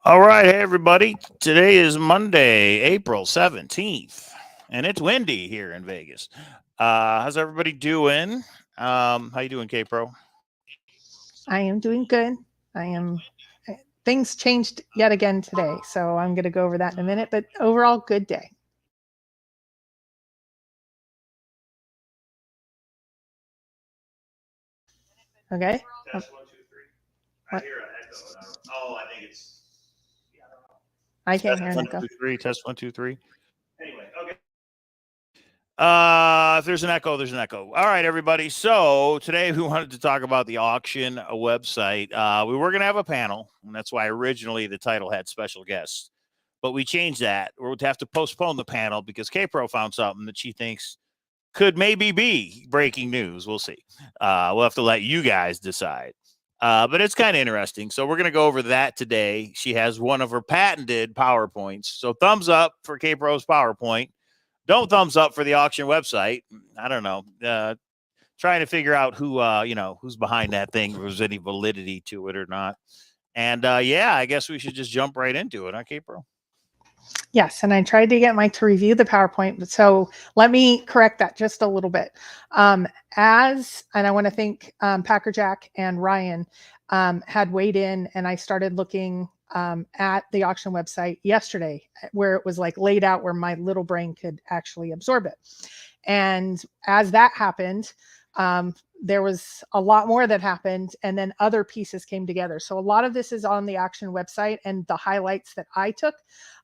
All right, hey everybody. Today is Monday, April 17th, and it's windy here in Vegas. How's everybody doing? How you doing, K-Pro? I am doing good. I am. Things changed yet again today, so I'm going to go over that in a minute. But overall, good day. Okay. Test one, two, three. I What? hear an echo. Oh, I think it's I can't test hear an one, echo. two, three. Test one, two, three. Anyway, okay. If there's an echo, there's an echo. All right, everybody. So today we wanted to talk about the auction website. We were going to have a panel, and that's why originally the title had special guests. But we changed that. We'll have to postpone the panel because K-Pro found something that she thinks could maybe be breaking news. We'll see. We'll have to let you guys decide. But it's kind of interesting. So we're going to go over that today. She has one of her patented PowerPoints. So thumbs up for K-Pro's PowerPoint. Don't thumbs up for the auction website. I don't know. Trying to figure out who, who's behind that thing, if there's any validity to it or not. And yeah, I guess we should just jump right into it, huh, K-Pro? Yes, and I tried to get Mike to review the PowerPoint, so let me correct that just a little bit. And I want to thank Packer Jack and Ryan had weighed in, and I started looking at the auction website yesterday, where it was like laid out where my little brain could actually absorb it. And as that happened, there was a lot more that happened, and then other pieces came together. So a lot of this is on the auction website and the highlights that I took.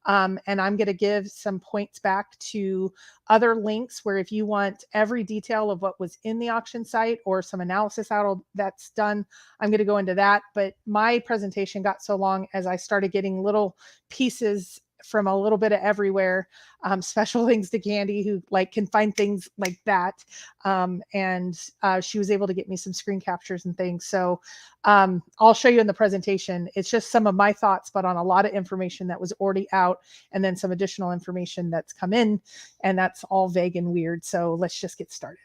And I'm going to give some points back to other links where if you want every detail of what was in the auction site or some analysis out that's done, I'm going to go into that. But my presentation got so long as I started getting little pieces from a little bit of everywhere. Special things to Candy, who like can find things like that. And she was able to get me some screen captures and things. So I'll show you in the presentation. It's just some of my thoughts, but on a lot of information that was already out, and then some additional information that's come in, and that's all vague and weird. So let's just get started.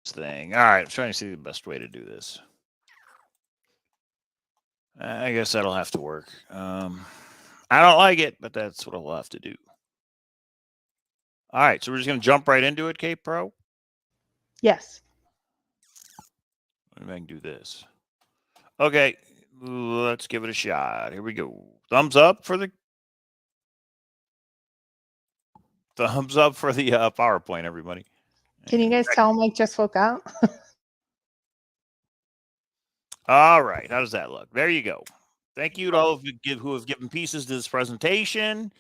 Thing. All right, I'm trying to see the best way to do this. I guess that'll have to work. I don't like it, but that's what I'll have to do. All right, so we're just going to jump right into it, K-Pro? Yes. Maybe I can do this. Okay, let's give it a shot. Here we go. Thumbs up for the PowerPoint, everybody. Can you guys tell Mike just woke up? All right, how does that look? There you go. Thank you to all of you who have given pieces to this presentation.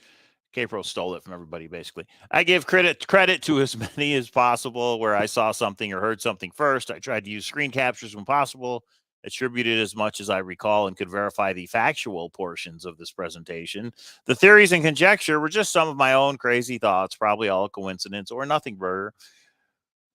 K-Pro stole it from everybody, basically. I give credit to as many as possible where I saw something or heard something first. I tried to use screen captures when possible, attributed as much as I recall, and could verify the factual portions of this presentation. The theories and conjecture were just some of my own crazy thoughts, probably all coincidence or nothing burger.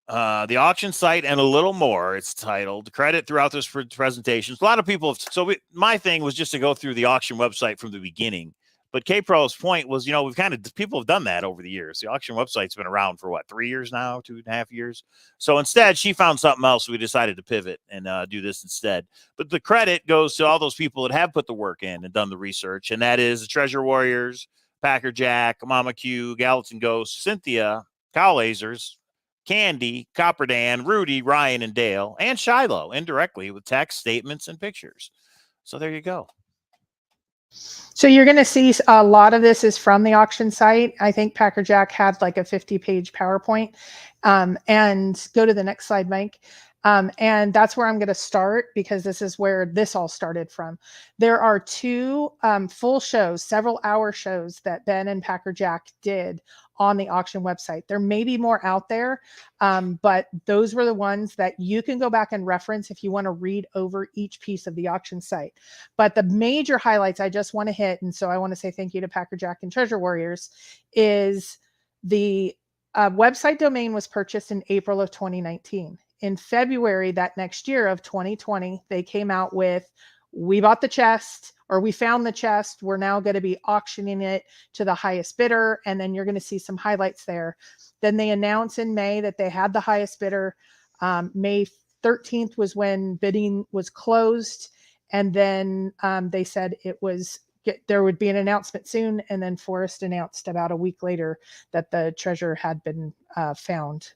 The auction site and a little more, it's titled. Credit throughout this presentation. A lot of people have, my thing was just to go through the auction website from the beginning. But K-Pro's point was, people have done that over the years. The auction website's been around for 3 years now, 2.5 years. So instead, she found something else. We decided to pivot and do this instead. But the credit goes to all those people that have put the work in and done the research. And that is the Treasure Warriors, Packer Jack, Mama Q, Gallatin Ghost, Cynthia, Cowlazars, Candy, Copperdan, Rudy, Ryan, and Dale, and Shiloh indirectly with text, statements, and pictures. So there you go. So you're going to see a lot of this is from the auction site. I think Packer Jack had like a 50-page PowerPoint. And go to the next slide, Mike. And that's where I'm going to start because this is where this all started from. There are two full shows, several hour shows that Ben and Packer Jack did on the auction website. There may be more out there, but those were the ones that you can go back and reference if you want to read over each piece of the auction site. But the major highlights I just want to hit, and so I want to say thank you to Packer Jack and Treasure Warriors, is the website domain was purchased in April of 2019. In February that next year of 2020, they came out with, we bought the chest, or we found the chest. We're now going to be auctioning it to the highest bidder. And then you're going to see some highlights there. Then they announced in May that they had the highest bidder. May 13th was when bidding was closed. And then they said there would be an announcement soon. And then Forrest announced about a week later that the treasure had been found.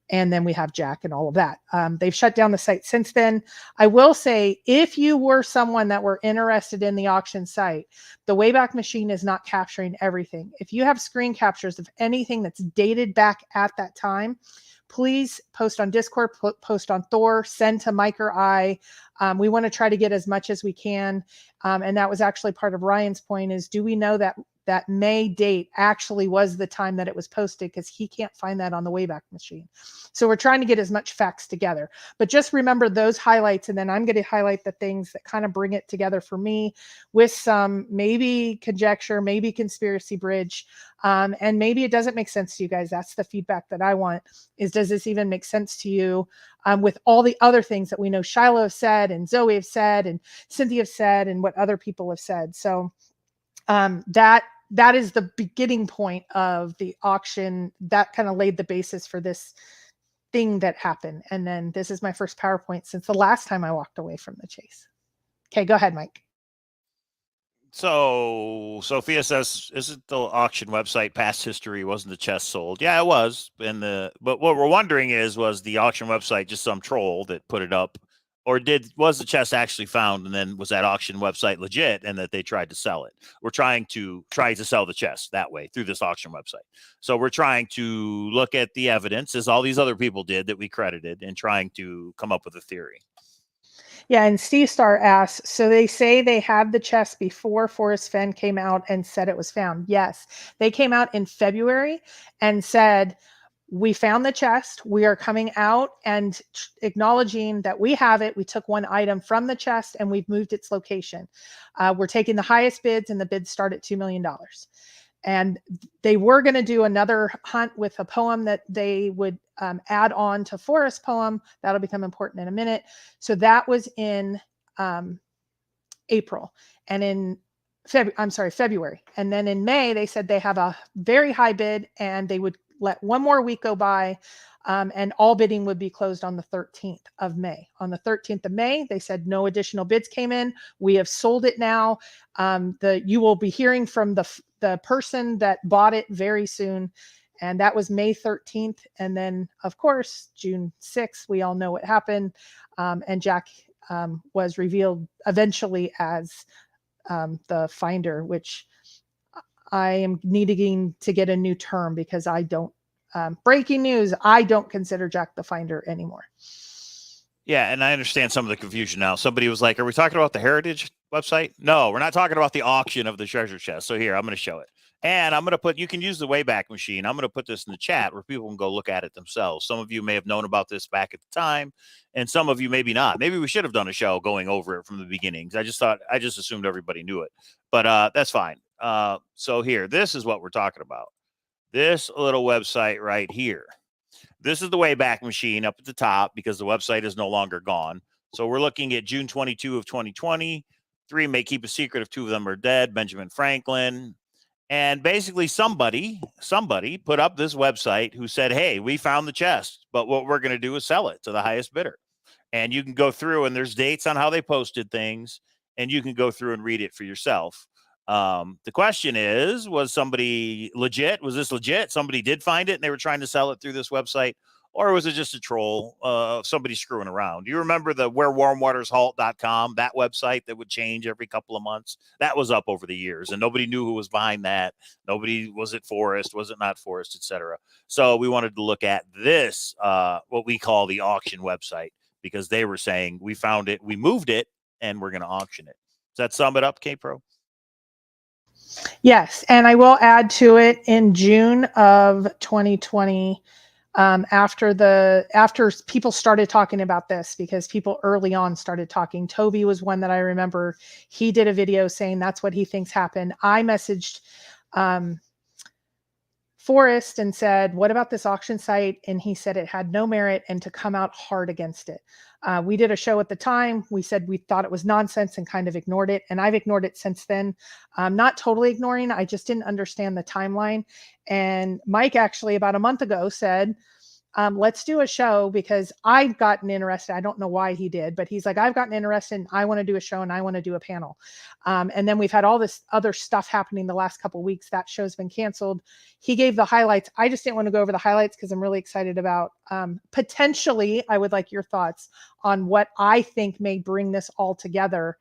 And then we have Jack and all of that. They've shut down the site since then. I will say, if you were someone that were interested in the auction site, the Wayback Machine is not capturing everything. If you have screen captures of anything that's dated back at that time, please post on Discord, post on Thor, send to Mike or I. We want to try to get as much as we can. And that was actually part of Ryan's point, is do we know that May date actually was the time that it was posted, because he can't find that on the Wayback Machine. So we're trying to get as much facts together. But just remember those highlights, and then I'm going to highlight the things that kind of bring it together for me, with some maybe conjecture, maybe conspiracy bridge, and maybe it doesn't make sense to you guys. That's the feedback that I want, is does this even make sense to you, with all the other things that we know Shiloh have said, and Zoe have said, and Cynthia have said, and what other people have said. So that is the beginning point of the auction. That kind of laid the basis for this thing that happened. And then this is my first PowerPoint since the last time I walked away from the chase. Okay, go ahead, Mike. So Sophia says, isn't the auction website past history? Wasn't the chest sold? Yeah, it was. But what we're wondering was the auction website just some troll that put it up? Or was the chest actually found, and then was that auction website legit, and that they tried to sell it? We're trying to sell the chest that way through this auction website. So we're trying to look at the evidence, as all these other people did that we credited, and trying to come up with a theory. Yeah, and Steve Star asks, so they say they had the chest before Forrest Fenn came out and said it was found. Yes, they came out in February and said, we found the chest. We are coming out and acknowledging that we have it. We took one item from the chest and we've moved its location. We're taking the highest bids, and the bids start at $2 million. And they were going to do another hunt with a poem that they would add on to Forrest's poem. That'll become important in a minute. So that was in April, and in February. And then in May, they said they have a very high bid, and they would let one more week go by, and all bidding would be closed on the 13th of May. On the 13th of May, they said no additional bids came in. We have sold it now. You will be hearing from the person that bought it very soon. And that was May 13th. And then, of course, June 6th, we all know what happened. And Jack was revealed eventually as the finder, which I am needing to get a new term, because I don't, breaking news, I don't consider Jack the finder anymore. Yeah, and I understand some of the confusion now. Somebody was like, are we talking about the Heritage website? No, we're not talking about the auction of the treasure chest. So here, I'm going to show it. And I'm going to you can use the Wayback Machine. I'm going to put this in the chat where people can go look at it themselves. Some of you may have known about this back at the time, and some of you maybe not. Maybe we should have done a show going over it from the beginning. I just assumed everybody knew it, but that's fine. So here, this is what we're talking about. This little website right here. This is the Wayback Machine up at the top, because the website is no longer gone. So we're looking at June 22 of 2020. 3 may keep a secret if 2 of them are dead. Benjamin Franklin. And basically somebody put up this website who said, hey, we found the chest, but what we're going to do is sell it to the highest bidder. And you can go through, and there's dates on how they posted things, and you can go through and read it for yourself. The question is, was somebody legit? Was this legit? Somebody did find it and they were trying to sell it through this website, or was it just a troll? Somebody screwing around. Do you remember the wherewarmwatershalt.com, that website that would change every couple of months? That was up over the years, and nobody knew who was behind that. Nobody, was it Forrest? Was it not Forrest, etc. So we wanted to look at this, what we call the auction website, because they were saying, we found it, we moved it, and we're going to auction it. Does that sum it up, K-Pro? Yes, and I will add to it, in June of 2020, after people started talking about this, because people early on started talking. Toby was one that I remember. He did a video saying that's what he thinks happened. I messaged Forrest and said, what about this auction site? And he said it had no merit and to come out hard against it. We did a show at the time. We said we thought it was nonsense and kind of ignored it. And I've ignored it since then. Not totally ignoring. I just didn't understand the timeline. And Mike actually about a month ago said, let's do a show, because I've gotten interested. I don't know why he did, but he's like, I've gotten interested and I want to do a show and I want to do a panel. And then we've had all this other stuff happening the last couple of weeks. That show's been canceled. He gave the highlights. I just didn't want to go over the highlights because I'm really excited about potentially, I would like your thoughts on what I think may bring this all together.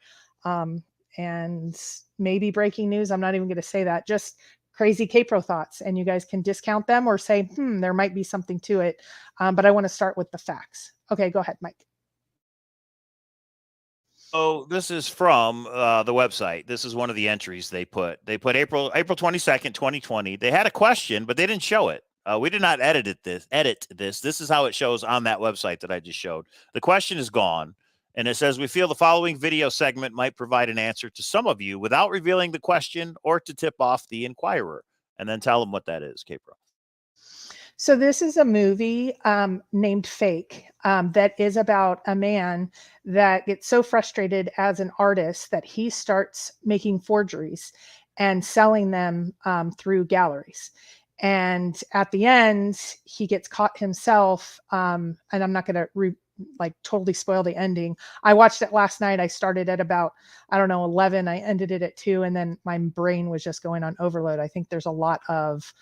And maybe breaking news. I'm not even going to say that. Just crazy K-Pro thoughts, and you guys can discount them or say, there might be something to it. But I want to start with the facts. Okay, go ahead, Mike. So this is from the website. This is one of the entries they put. They put April 22nd, 2020. They had a question, but they didn't show it. We did not edit this. This is how it shows on that website that I just showed. The question is gone. And it says, we feel the following video segment might provide an answer to some of you without revealing the question or to tip off the inquirer. And then tell them what that is, K-Pro. So this is a movie named Fake that is about a man that gets so frustrated as an artist that he starts making forgeries and selling them through galleries. And at the end, he gets caught himself. And I'm not going to totally spoil the ending. I watched it last night. I started at about, 11. I ended it at 2. And then my brain was just going on overload. I think there's a lot of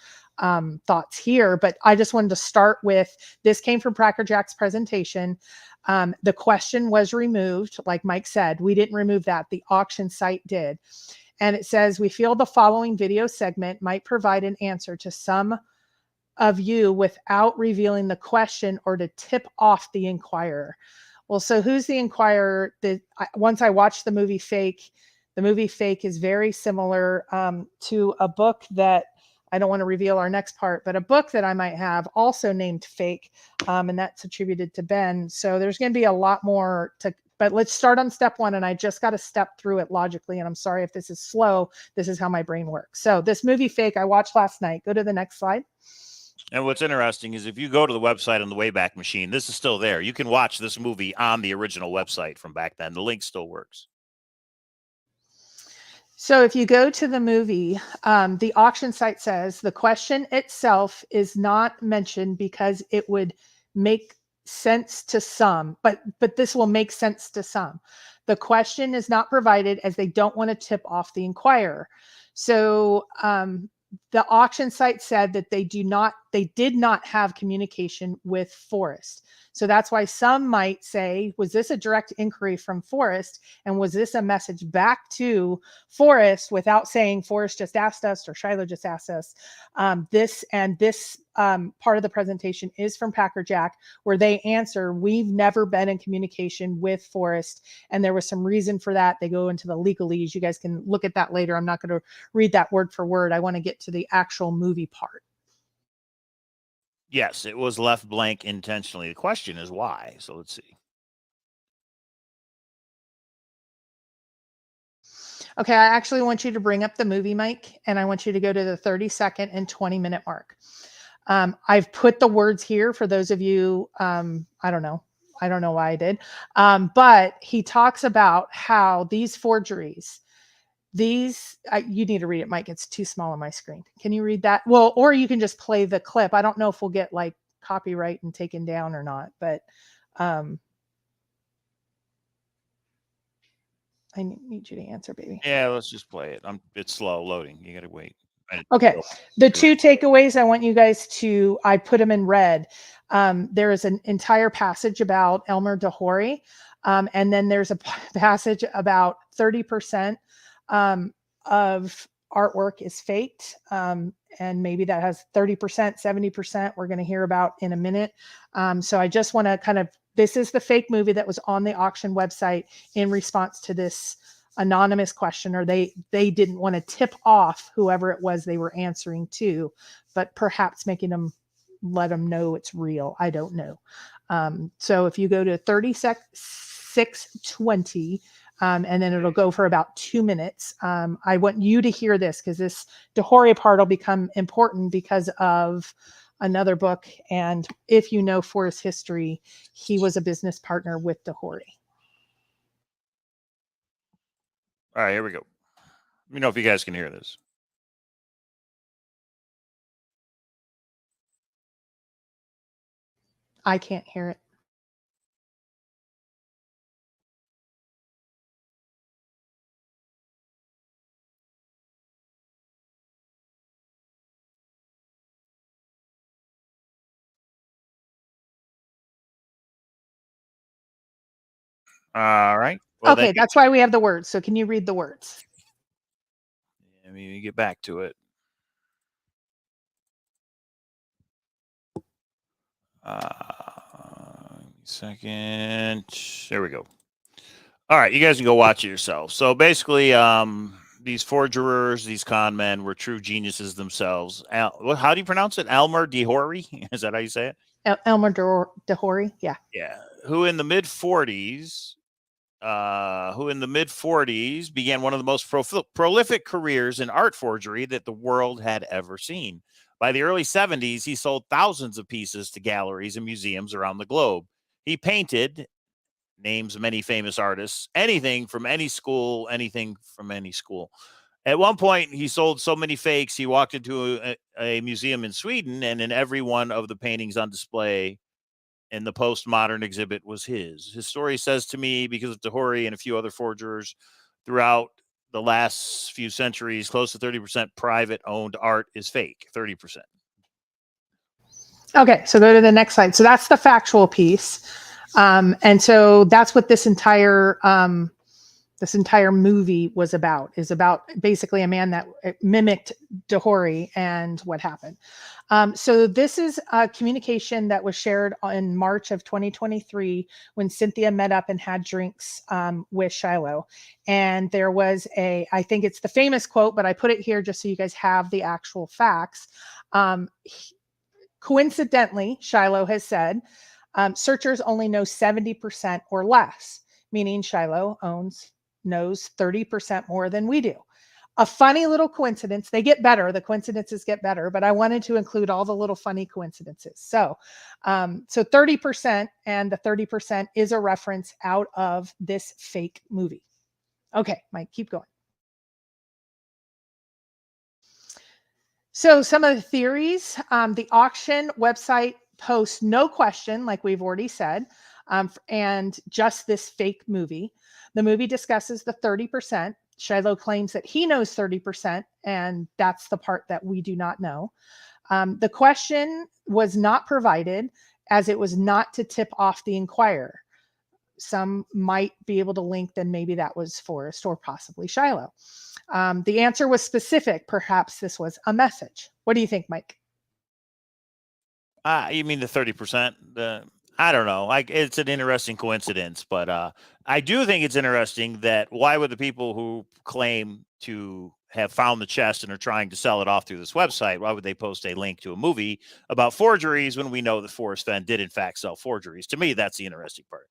thoughts here, but I just wanted to start with, this came from Cracker Jack's presentation. The question was removed. Like Mike said, we didn't remove that. The auction site did. And it says, we feel the following video segment might provide an answer to some of you without revealing the question or to tip off the inquirer. Well, so who's the inquirer? Once I watched the movie Fake is very similar to a book that, I don't want to reveal our next part, but a book that I might have also named Fake, and that's attributed to Ben. So there's going to be a lot more but let's start on step 1. And I just got to step through it logically. And I'm sorry if this is slow. This is how my brain works. So this movie Fake, I watched last night. Go to the next slide. And what's interesting is if you go to the website on the Wayback Machine, this is still there. You can watch this movie on the original website from back then. The link still works. So if you go to the movie, the auction site says the question itself is not mentioned because it would make sense to some, but this will make sense to some. The question is not provided as they don't want to tip off the inquirer. So the auction site said that they did not have communication with Forrest. So that's why some might say, was this a direct inquiry from Forrest? And was this a message back to Forrest without saying Forrest just asked us or Shiloh just asked us? This part of the presentation is from Packer Jack, where they answer, we've never been in communication with Forrest. And there was some reason for that. They go into the legalese. You guys can look at that later. I'm not going to read that word for word. I want to get to the actual movie part. Yes, it was left blank intentionally. The question is why. So let's see. Okay, I actually want you to bring up the movie, Mike, and I want you to go to the 30-second and 20-minute mark. I've put the words here for those of you, I don't know why I did, but he talks about how these forgeries, you need to read it, Mike. It's too small on my screen. Can you read that? Well, or you can just play the clip. I don't know if we'll get like copyright and taken down or not, but I need you to answer, baby. Yeah, let's just play it. It's slow loading. You got to wait. Okay. The 2 takeaways I want you guys to, I put them in red. There is an entire passage about Elmer DeHory. And then there's a passage about 30% of artwork is faked. And maybe that has 30%, 70%. We're going to hear about in a minute. So I just want to this is the fake movie that was on the auction website in response to this anonymous question, or they didn't want to tip off whoever it was they were answering to, but perhaps making them let them know it's real. I don't know. So if you go to 36:20, and then it'll go for about 2 minutes. I want you to hear this because this DeHory part will become important because of another book. And if you know Forrest history, he was a business partner with DeHory. All right, here we go. Let me know if you guys can hear this. I can't hear it. All right. Well, Okay, that's why we have the words. So can you read the words? let me get back to it. Second. There we go. All right, you guys can go watch it yourselves. So basically, these forgerers, these con men, were true geniuses themselves. How do you pronounce it? Elmer DeHory? Is that how you say it? Elmer DeHory. Yeah. Yeah. Who in the mid 40s began one of the most prolific careers in art forgery that the world had ever seen. By the early 70s, he sold thousands of pieces to galleries and museums around the globe. He painted names many famous artists, anything from any school, anything from any school. At one point, he sold so many fakes, he walked into a museum in Sweden, and in every one of the paintings on display in the postmodern exhibit was his. His story says to me, because of DeHory and a few other forgers throughout the last few centuries, close to 30% private owned art is fake. 30%. Okay, so go to the next slide. So that's the factual piece. And so that's what this entire movie was about, is about basically a man that mimicked DeHory and what happened. So this is a communication that was shared in March of 2023 when Cynthia met up and had drinks with Shiloh. And there was I think it's the famous quote, but I put it here just so you guys have the actual facts. Coincidentally, Shiloh has said, searchers only know 70% or less, meaning Shiloh knows 30% more than we do. A funny little coincidence. They get better. The coincidences get better, but I wanted to include all the little funny coincidences. So 30%, and the 30% is a reference out of this fake movie. Okay, Mike, keep going. So some of the theories, the auction website posts no question, like we've already said, and just this fake movie. The movie discusses the 30%. Shiloh claims that he knows 30%, and that's the part that we do not know. The question was not provided as it was not to tip off the inquirer. Some might be able to link, then maybe that was Forrest or possibly Shiloh. The answer was specific. Perhaps this was a message. What do you think, Mike? You mean the 30%? I don't know. It's an interesting coincidence, but I do think it's interesting that why would the people who claim to have found the chest and are trying to sell it off through this website, why would they post a link to a movie about forgeries when we know that Forrest Fenn did in fact sell forgeries? To me, that's the interesting part.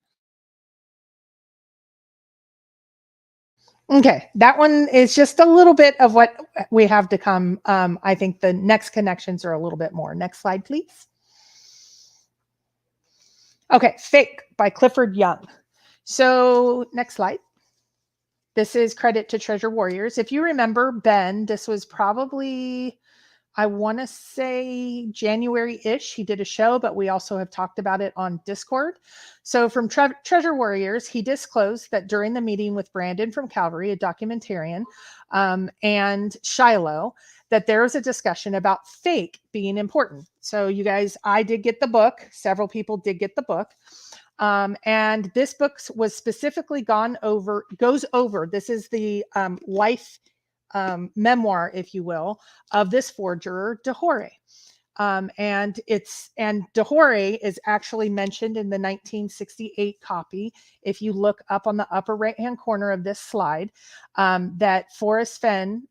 Okay, that one is just a little bit of what we have to come. I think the next connections are a little bit more. Next slide, please. Okay, Fake by Clifford Young. So next slide. This is credit to Treasure Warriors. If you remember Ben, this was probably, I want to say January-ish. He did a show, but we also have talked about it on Discord. So from Treasure Warriors, he disclosed that during the meeting with Brandon from Calvary, a documentarian, and Shiloh, that there was a discussion about fake being important. So you guys, I did get the book. Several people did get the book. And this book was specifically goes over, this is the life memoir, if you will, of this forger, DeHory. And DeHory is actually mentioned in the 1968 copy. If you look up on the upper right-hand corner of this slide, that Forrest Fenn,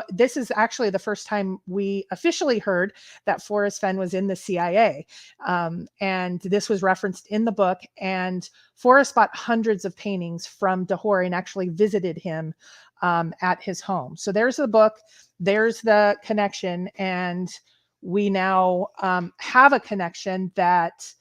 this is actually the first time we officially heard that Forrest Fenn was in the CIA. And this was referenced in the book, and Forrest bought hundreds of paintings from DeHory and actually visited him at his home. So there's the book, there's the connection, and we now have a connection that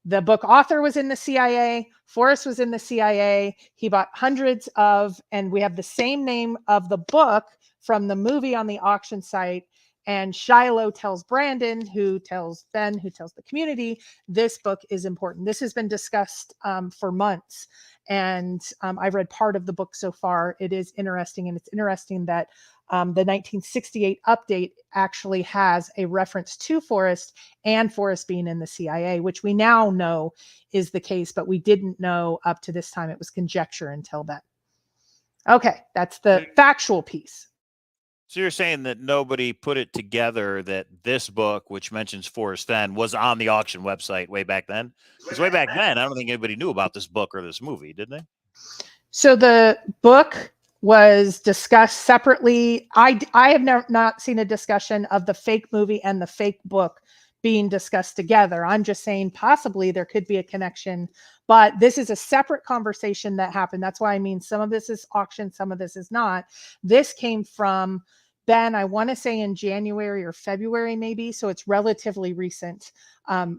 the book author was in the CIA, Forrest was in the CIA, he bought hundreds of, and we have the same name of the book from the movie on the auction site, And Shiloh tells Brandon, who tells Ben, who tells the community, this book is important. This has been discussed for months. And I've read part of the book so far. It is interesting. And it's interesting that the 1968 update actually has a reference to Forrest and Forrest being in the CIA, which we now know is the case, but we didn't know up to this time. It was conjecture until then. Okay, that's the factual piece. So you're saying that nobody put it together that this book, which mentions Forrest Fenn, was on the auction website way back then? Because way back then, I don't think anybody knew about this book or this movie, did they? So the book was discussed separately. I have not seen a discussion of the fake movie and the fake book being discussed together. I'm just saying possibly there could be a connection, but this is a separate conversation that happened. That's why I mean some of this is auction, some of this is not. This came from Ben, I want to say in January or February, maybe. So it's relatively recent.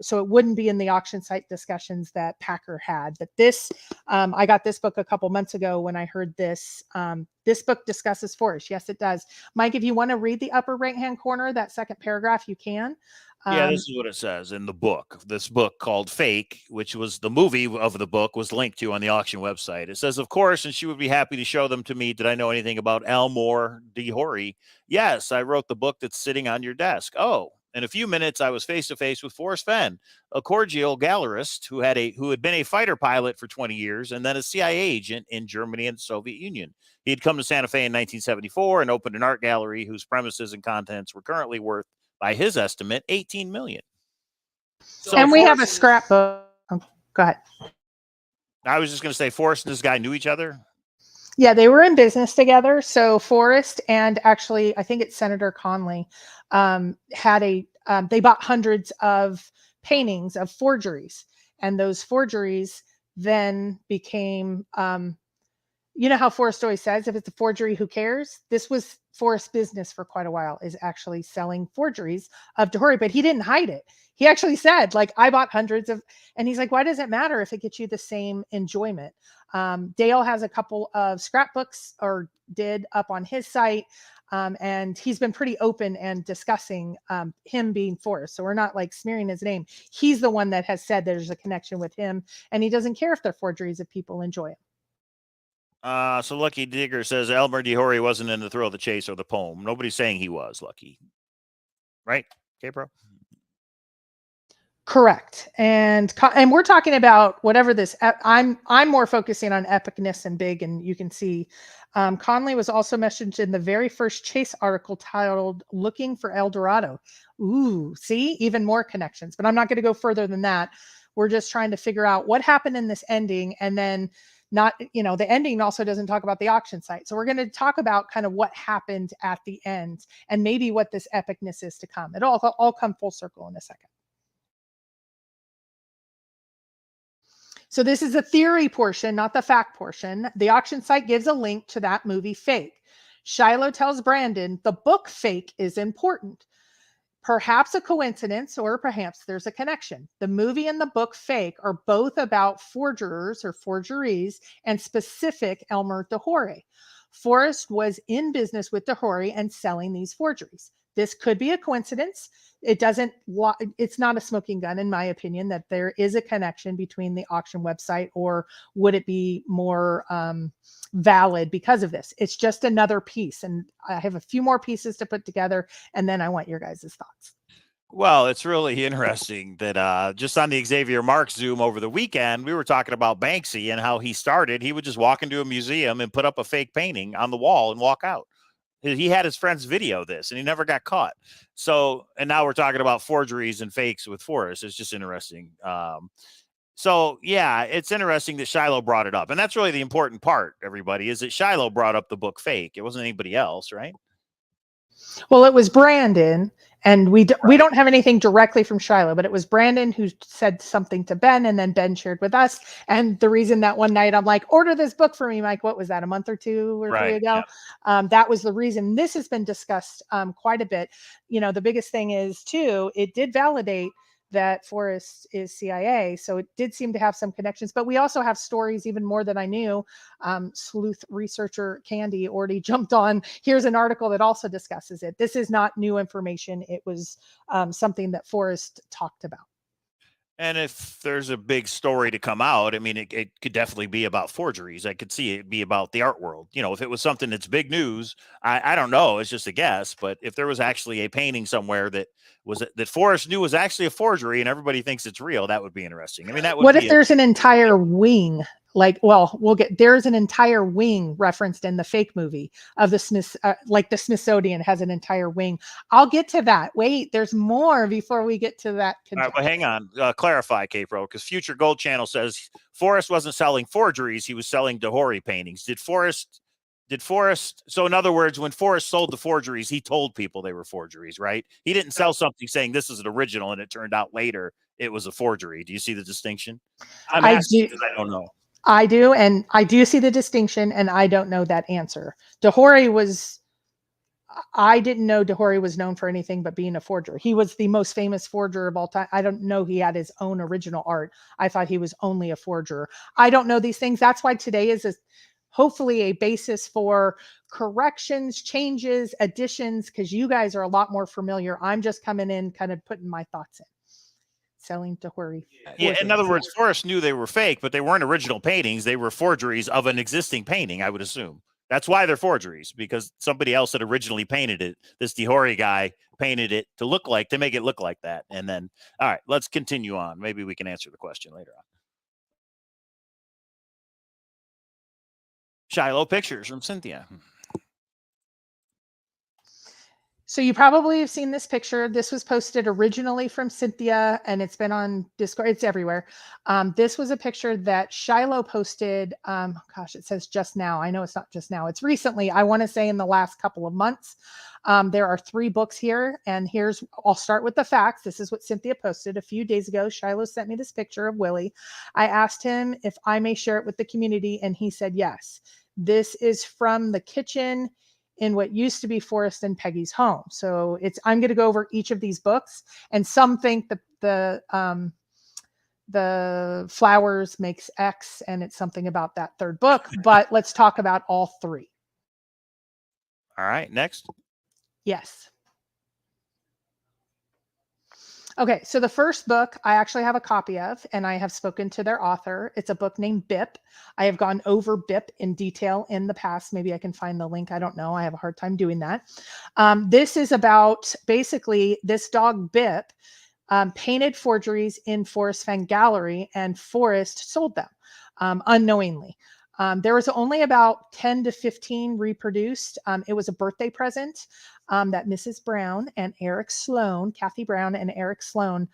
So it wouldn't be in the auction site discussions that Packer had. But this, I got this book a couple months ago when I heard this. This book discusses Forrest. Yes, it does. Mike, if you want to read the upper right-hand corner, that second paragraph, you can. Yeah, this is what it says in the book. This book called Fake, which was the movie of the book, was linked to on the auction website. It says, of course, and she would be happy to show them to me. Did I know anything about Elmore DeHory? Yes, I wrote the book that's sitting on your desk. Oh, in a few minutes, I was face to face with Forrest Fenn, a cordial gallerist who had been a fighter pilot for 20 years and then a CIA agent in Germany and the Soviet Union. He had come to Santa Fe in 1974 and opened an art gallery whose premises and contents were currently worth, by his estimate, $18 million. So and we have a scrapbook. Oh, go ahead. I was just going to say, Forrest and this guy knew each other. Yeah, they were in business together. So Forrest and actually, I think it's Senator Conley they bought hundreds of paintings of forgeries, and those forgeries then became. You know how Forrest always says, if it's a forgery, who cares? This was Forrest's business for quite a while, is actually selling forgeries of DeHory, but he didn't hide it. He actually said, like, I bought hundreds of, and he's like, why does it matter if it gets you the same enjoyment? Dale has a couple of scrapbooks, or did, up on his site. And he's been pretty open and discussing him being Forrest. So we're not like smearing his name. He's the one that has said there's a connection with him, and he doesn't care if they're forgeries if people enjoy it. So Lucky Digger says Elmer DeHory wasn't in The Thrill of the Chase or the poem. Nobody's saying he was, Lucky. Right? Okay, bro. Correct. And we're talking about whatever this, I'm more focusing on epicness and big, and you can see Conley was also mentioned in the very first Chase article titled Looking for El Dorado. Ooh, see, even more connections, but I'm not going to go further than that. We're just trying to figure out what happened in this ending, and then the ending also doesn't talk about the auction site. So we're going to talk about kind of what happened at the end and maybe what this epicness is to come. It'll all come full circle in a second. So this is a theory portion, not the fact portion. The auction site gives a link to that movie Fake. Shiloh tells Brandon the book Fake is important. Perhaps a coincidence, or perhaps there's a connection. The movie and the book Fake are both about forgers or forgeries and specific Elmer DeHory. Forrest was in business with DeHory and selling these forgeries. This could be a coincidence. It's not a smoking gun, in my opinion, that there is a connection between the auction website, or would it be more valid because of this? It's just another piece. And I have a few more pieces to put together, and then I want your guys' thoughts. Well, it's really interesting that just on the Xavier Marks Zoom over the weekend, we were talking about Banksy and how he started. He would just walk into a museum and put up a fake painting on the wall and walk out. He had his friends video this, and he never got caught. So, and now we're talking about forgeries and fakes with Forrest. It's just interesting. So, yeah, it's interesting that Shiloh brought it up. And that's really the important part, everybody, is that Shiloh brought up the book Fake. It wasn't anybody else, right? Well, it was Brandon, and we don't have anything directly from Shiloh, but it was Brandon who said something to Ben, and then Ben shared with us. And the reason that one night I'm like, order this book for me, Mike. What was that, a month or two or three ago? Yeah. That was the reason. This has been discussed quite a bit. The biggest thing is, too, it did validate that Forrest is CIA. So it did seem to have some connections, but we also have stories even more than I knew. Sleuth researcher Candy already jumped on. Here's an article that also discusses it. This is not new information. It was something that Forrest talked about. And if there's a big story to come out, I mean, it could definitely be about forgeries. I could see it be about the art world. You know, if it was something that's big news, I don't know. It's just a guess. But if there was actually a painting somewhere that Forrest knew was actually a forgery and everybody thinks it's real, that would be interesting. I mean, that would What be if there's an entire wing? Like, well, there's an entire wing referenced in the fake movie of the Smiths, like the Smithsonian has an entire wing. I'll get to that. Wait, there's more before we get to that. All right, but hang on. Clarify, K-Pro, because Future Gold Channel says Forrest wasn't selling forgeries. He was selling DeHori paintings. Did Forrest, so in other words, when Forrest sold the forgeries, he told people they were forgeries, right? He didn't sell something saying this is an original and it turned out later it was a forgery. Do you see the distinction? I'm asking because I don't know. I do, and I do see the distinction, and I don't know that answer. DeHori was, I didn't know DeHori was known for anything but being a forger. He was the most famous forger of all time. I don't know he had his own original art. I thought he was only a forger. I don't know these things. That's why today is hopefully a basis for corrections, changes, additions, because you guys are a lot more familiar. I'm just coming in, kind of putting my thoughts in. Selling DeHori. Yeah, in other words, Forrest knew they were fake, but they weren't original paintings. They were forgeries of an existing painting, I would assume. That's why they're forgeries, because somebody else had originally painted it. This DeHori guy painted it to make it look like that. And then, all right, let's continue on. Maybe we can answer the question later on. Shiloh pictures from Cynthia. So you probably have seen this picture. This was posted originally from Cynthia, and it's been on Discord. It's everywhere. This was a picture that Shiloh posted. Gosh, it says just now. I know it's not just now. It's recently. I want to say in the last couple of months. There are 3 books here, and I'll start with the facts. This is what Cynthia posted a few days ago. Shiloh sent me this picture of Willie. I asked him if I may share it with the community, and he said yes. This is from the kitchen in what used to be Forrest and Peggy's home. So I'm going to go over each of these books, and some think that the flowers makes X, and it's something about that 3rd book, but let's talk about all 3. All right, next. Yes. Okay, so the first book I actually have a copy of, and I have spoken to their author. It's a book named Bip. I have gone over Bip in detail in the past. Maybe I can find the link. I don't know. I have a hard time doing that. This is about basically this dog Bip painted forgeries in Forrest Fenn Gallery, and Forrest sold them unknowingly. There was only about 10 to 15 reproduced. It was a birthday present that Mrs. Brown and Eric Sloan, Kathy Brown and Eric Sloan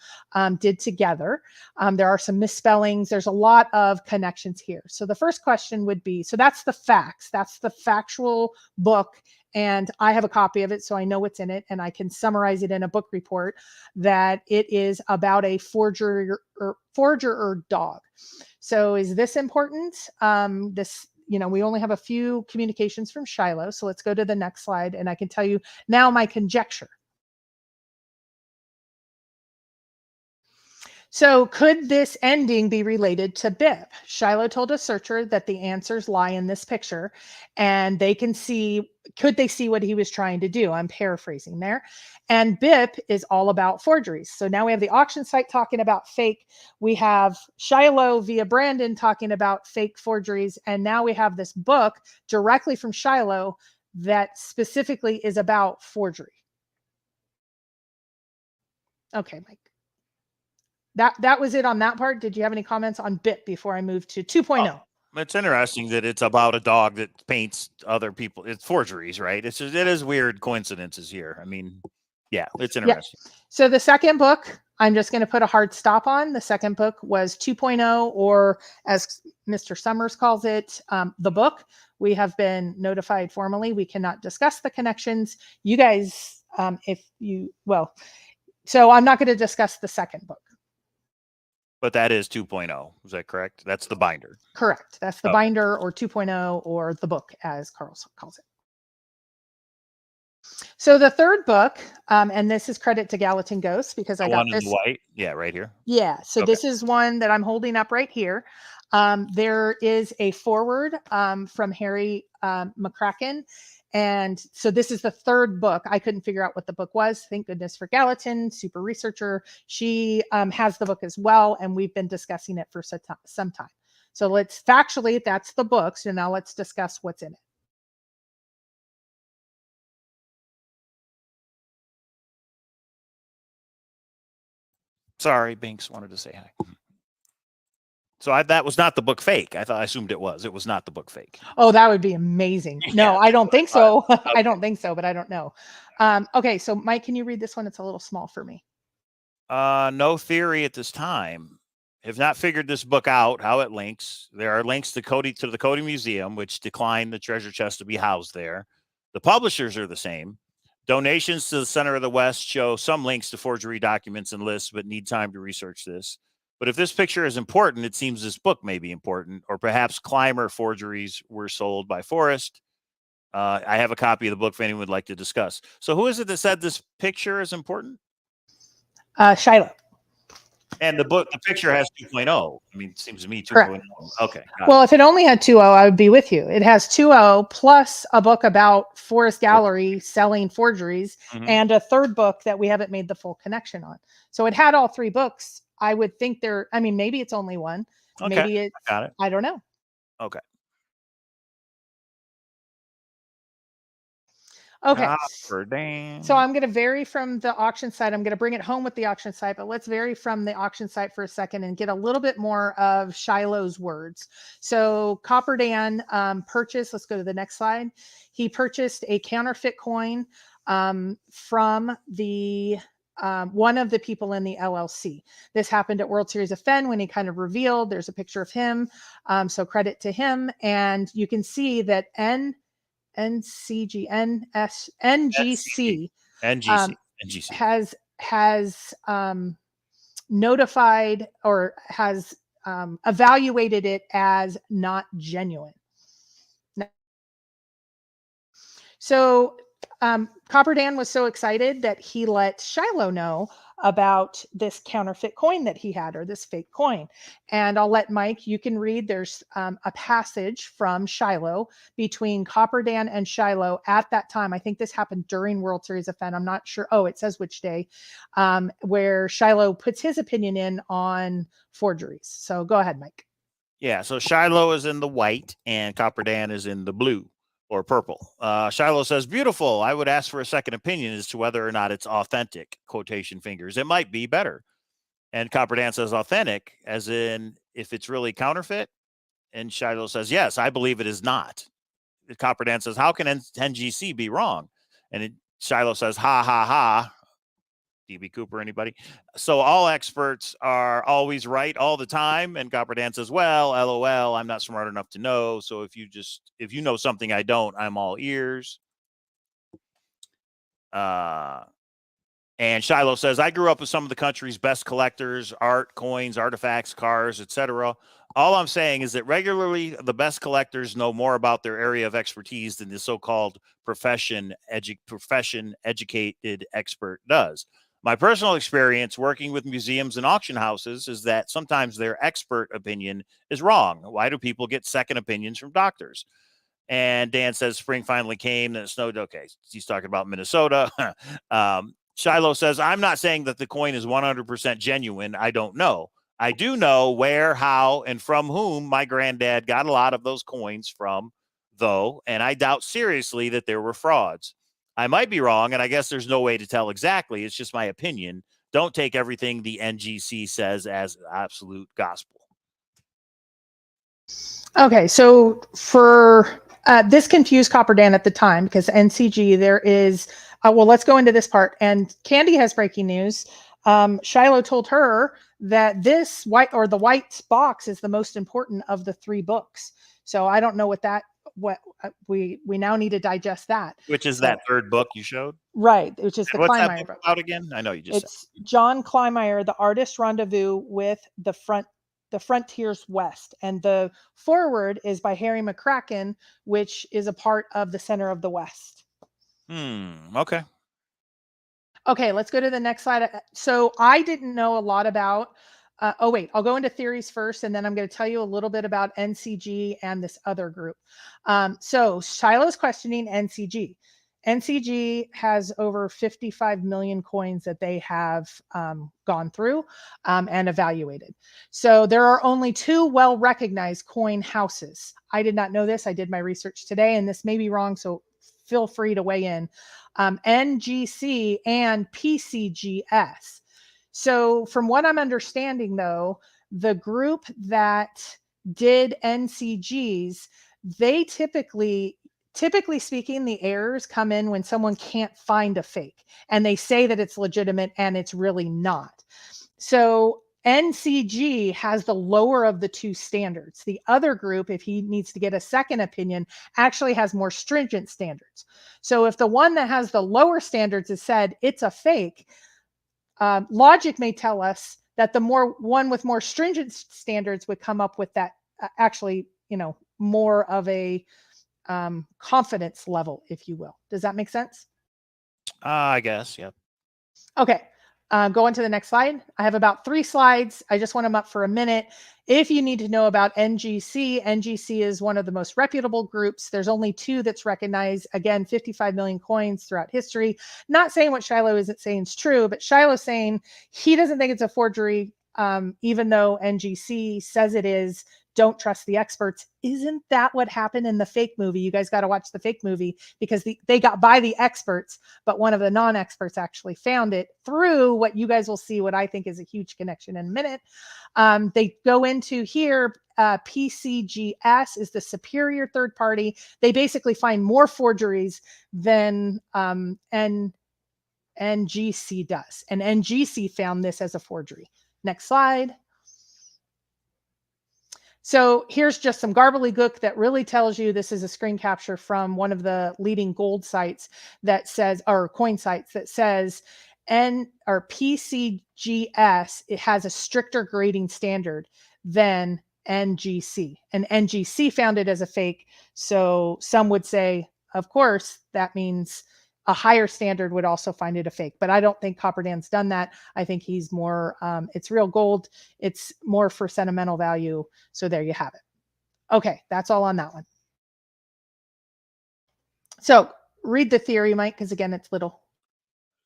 did together. There are some misspellings. There's a lot of connections here. So the first question would be, so that's the facts. That's the factual book. And I have a copy of it, so I know what's in it, and I can summarize it in a book report that it is about a forger or dog. So is this important? We only have a few communications from Shiloh. So let's go to the next slide, and I can tell you now my conjecture. So could this ending be related to Bip? Shiloh told a searcher that the answers lie in this picture, and could they see what he was trying to do? I'm paraphrasing there. And Bip is all about forgeries. So now we have the auction site talking about fake. We have Shiloh via Brandon talking about fake forgeries. And now we have this book directly from Shiloh that specifically is about forgery. Okay, Mike. That was it on that part. Did you have any comments on Bip before I move to 2.0? It's interesting that it's about a dog that paints other people. It's forgeries, right? It is weird coincidences here. I mean, yeah, it's interesting. Yeah. So the second book, I'm just going to put a hard stop on. The second book was 2.0, or as Mr. Summers calls it, the book. We have been notified formally. We cannot discuss the connections. You guys, so I'm not going to discuss the second book. But that is 2.0. Is that correct? That's the binder. Correct. That's the binder, or 2.0, or the book, as Carl calls it. So the third book, and this is credit to Gallatin Ghosts because The I got one in this. the white. Yeah, right here. Yeah. So Okay. this is one that I'm holding up right here. There is a foreword from Harry McCracken. And so this is the third book. I couldn't figure out what the book was. Thank goodness for Gallatin, super researcher. She has the book as well, and we've been discussing it for some time. So let's factually, that's the book. So now let's discuss what's in it. Sorry, Binks wanted to say hi. So that was not the book fake. I assumed it was. It was not the book fake. Oh, that would be amazing. No, Yeah, I don't think so. I okay. don't think so, but I don't know. Okay, so Mike, can you read this one? It's a little small for me. No theory at this time. Have not figured this book out, how it links. There are links to the Cody Museum, which declined the treasure chest to be housed there. The publishers are the same. Donations to the Center of the West show some links to forgery documents and lists, but need time to research this. But if this picture is important, it seems this book may be important, or perhaps climber forgeries were sold by Forrest. I have a copy of the book if anyone would like to discuss. So who is it that said this picture is important? Shiloh. And the picture has 2.0. I mean, it seems to me 2.0. Correct. Okay. Well, if it only had 2.0, I would be with you. It has 2.0 plus a book about Forrest Gallery selling forgeries and a third book that we haven't made the full connection on. So it had all three books. I would think maybe it's only one. Okay. Maybe it's, got it. I don't know. Okay. Okay. So I'm going to vary from the auction site. I'm going to bring it home with the auction site, but let's vary from the auction site for a second and get a little bit more of Shiloh's words. So Copper Dan purchased, let's go to the next slide. He purchased a counterfeit coin from the one of the people in the LLC. This happened at World Series of Fenn when he kind of revealed, there's a picture of him. So credit to him. And you can see that NGC has notified or has evaluated it as not genuine. So Copper Dan was so excited that he let Shiloh know about this counterfeit coin that he had, or this fake coin. And I'll let Mike, you can read. There's a passage from Shiloh between Copper Dan and Shiloh at that time. I think this happened during World Series of Fenn. I'm not sure. Oh, it says which day, where Shiloh puts his opinion in on forgeries. So go ahead, Mike. Yeah. So Shiloh is in the white and Copper Dan is in the blue or purple. Shiloh says, beautiful. I would ask for a second opinion as to whether or not it's authentic, quotation fingers. It might be better. And Copper Dan says authentic, as in if it's really counterfeit. And Shiloh says, yes, I believe it is not. Copper Dan says, how can NGC be wrong? And Shiloh says, ha, ha, ha. DB Cooper, anybody? So all experts are always right all the time. And Copper Dan says, well, LOL, I'm not smart enough to know. So if you know something I don't, I'm all ears. And Shiloh says, I grew up with some of the country's best collectors, art, coins, artifacts, cars, etc. All I'm saying is that regularly the best collectors know more about their area of expertise than the so-called profession educated expert does. My personal experience working with museums and auction houses is that sometimes their expert opinion is wrong. Why do people get second opinions from doctors? And Dan says spring finally came and it snowed. Okay, he's talking about Minnesota. Shiloh says, I'm not saying that the coin is 100% genuine. I don't know. I do know where, how, and from whom my granddad got a lot of those coins from, though, and I doubt seriously that there were frauds. I might be wrong, and I guess there's no way to tell exactly. It's just my opinion. Don't take everything the NGC says as absolute gospel. Okay, so for this confused Copper Dan at the time because NCG, there is, well, let's go into this part. And Candy has breaking news. Shiloh told her that this the white box is the most important of the three books. So I don't know what we now need to digest that. Which is that third book you showed? Right, which is the What's Kleinmeyer that book book. about again? I know you just It's said. John Kleinmeyer, The Artist Rendezvous with the Frontiers West. And the foreword is by Harry McCracken, which is a part of the Center of the West. Okay. Okay, let's go to the next slide. So I didn't know a lot about, oh wait, I'll go into theories first, and then I'm going to tell you a little bit about NCG and this other group. So Shiloh's questioning NCG. NCG has over 55 million coins that they have gone through and evaluated. So there are only 2 well-recognized coin houses. I did not know this. I did my research today, and this may be wrong, so feel free to weigh in. NGC and PCGS. So from what I'm understanding, though, the group that did NCGs, they typically speaking, the errors come in when someone can't find a fake and they say that it's legitimate and it's really not. So NCG has the lower of the 2 standards. The other group, if he needs to get a second opinion, actually has more stringent standards. So if the one that has the lower standards has said it's a fake, logic may tell us that the one with more stringent standards would come up with that actually, more of a confidence level, if you will. Does that make sense? I guess. Yep. Okay. Go on to the next slide. I have about 3 slides. I just want them up for a minute. If you need to know about NGC, NGC is one of the most reputable groups. There's only 2 that's recognized. Again, 55 million coins throughout history. Not saying what Shiloh isn't saying is true, but Shiloh's saying he doesn't think it's a forgery, even though NGC says it is. Don't trust the experts. Isn't that what happened in the fake movie? You guys got to watch the fake movie because they got by the experts, but one of the non-experts actually found it through what you guys will see, what I think is a huge connection in a minute. They go into here, PCGS is the superior third party. They basically find more forgeries than NGC does. And NGC found this as a forgery. Next slide. So here's just some gobbledygook that really tells you this is a screen capture from one of the leading gold sites that says, or coin sites that says, PCGS, it has a stricter grading standard than NGC. And NGC found it as a fake. So some would say, of course, that means a higher standard would also find it a fake. But I don't think Copperdan's done that. I think he's more, it's real gold. It's more for sentimental value. So there you have it. Okay, that's all on that one. So read the theory, Mike, because again, it's little.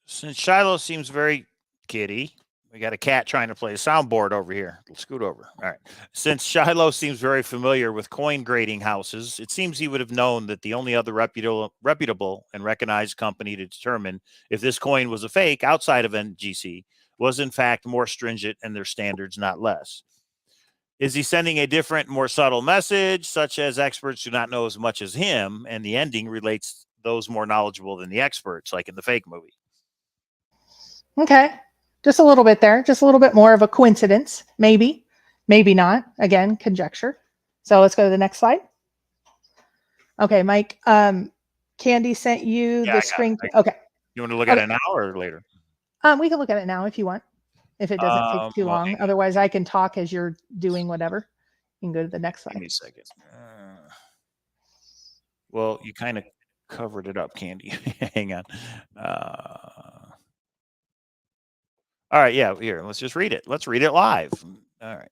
Since Shiloh seems very kitty, we got a cat trying to play a soundboard over here. Let's scoot over. All right. Since Shiloh seems very familiar with coin grading houses, it seems he would have known that the only other reputable and recognized company to determine if this coin was a fake outside of NGC was in fact more stringent in their standards, not less. Is he sending a different, more subtle message, such as experts do not know as much as him, and the ending relates those more knowledgeable than the experts, like in the fake movie? Okay. Just a little bit there, just a little bit more of a coincidence, maybe, maybe not. Again, conjecture. So let's go to the next slide. Okay, Mike, Candy sent you the screen. Okay. You want to look at it now or later? We can look at it now if you want, if it doesn't take too long. Otherwise, I can talk as you're doing whatever. You can go to the next slide. Give me a second. Well, you kind of covered it up, Candy. Hang on. All right, yeah, here, let's just read it. Let's read it live. All right.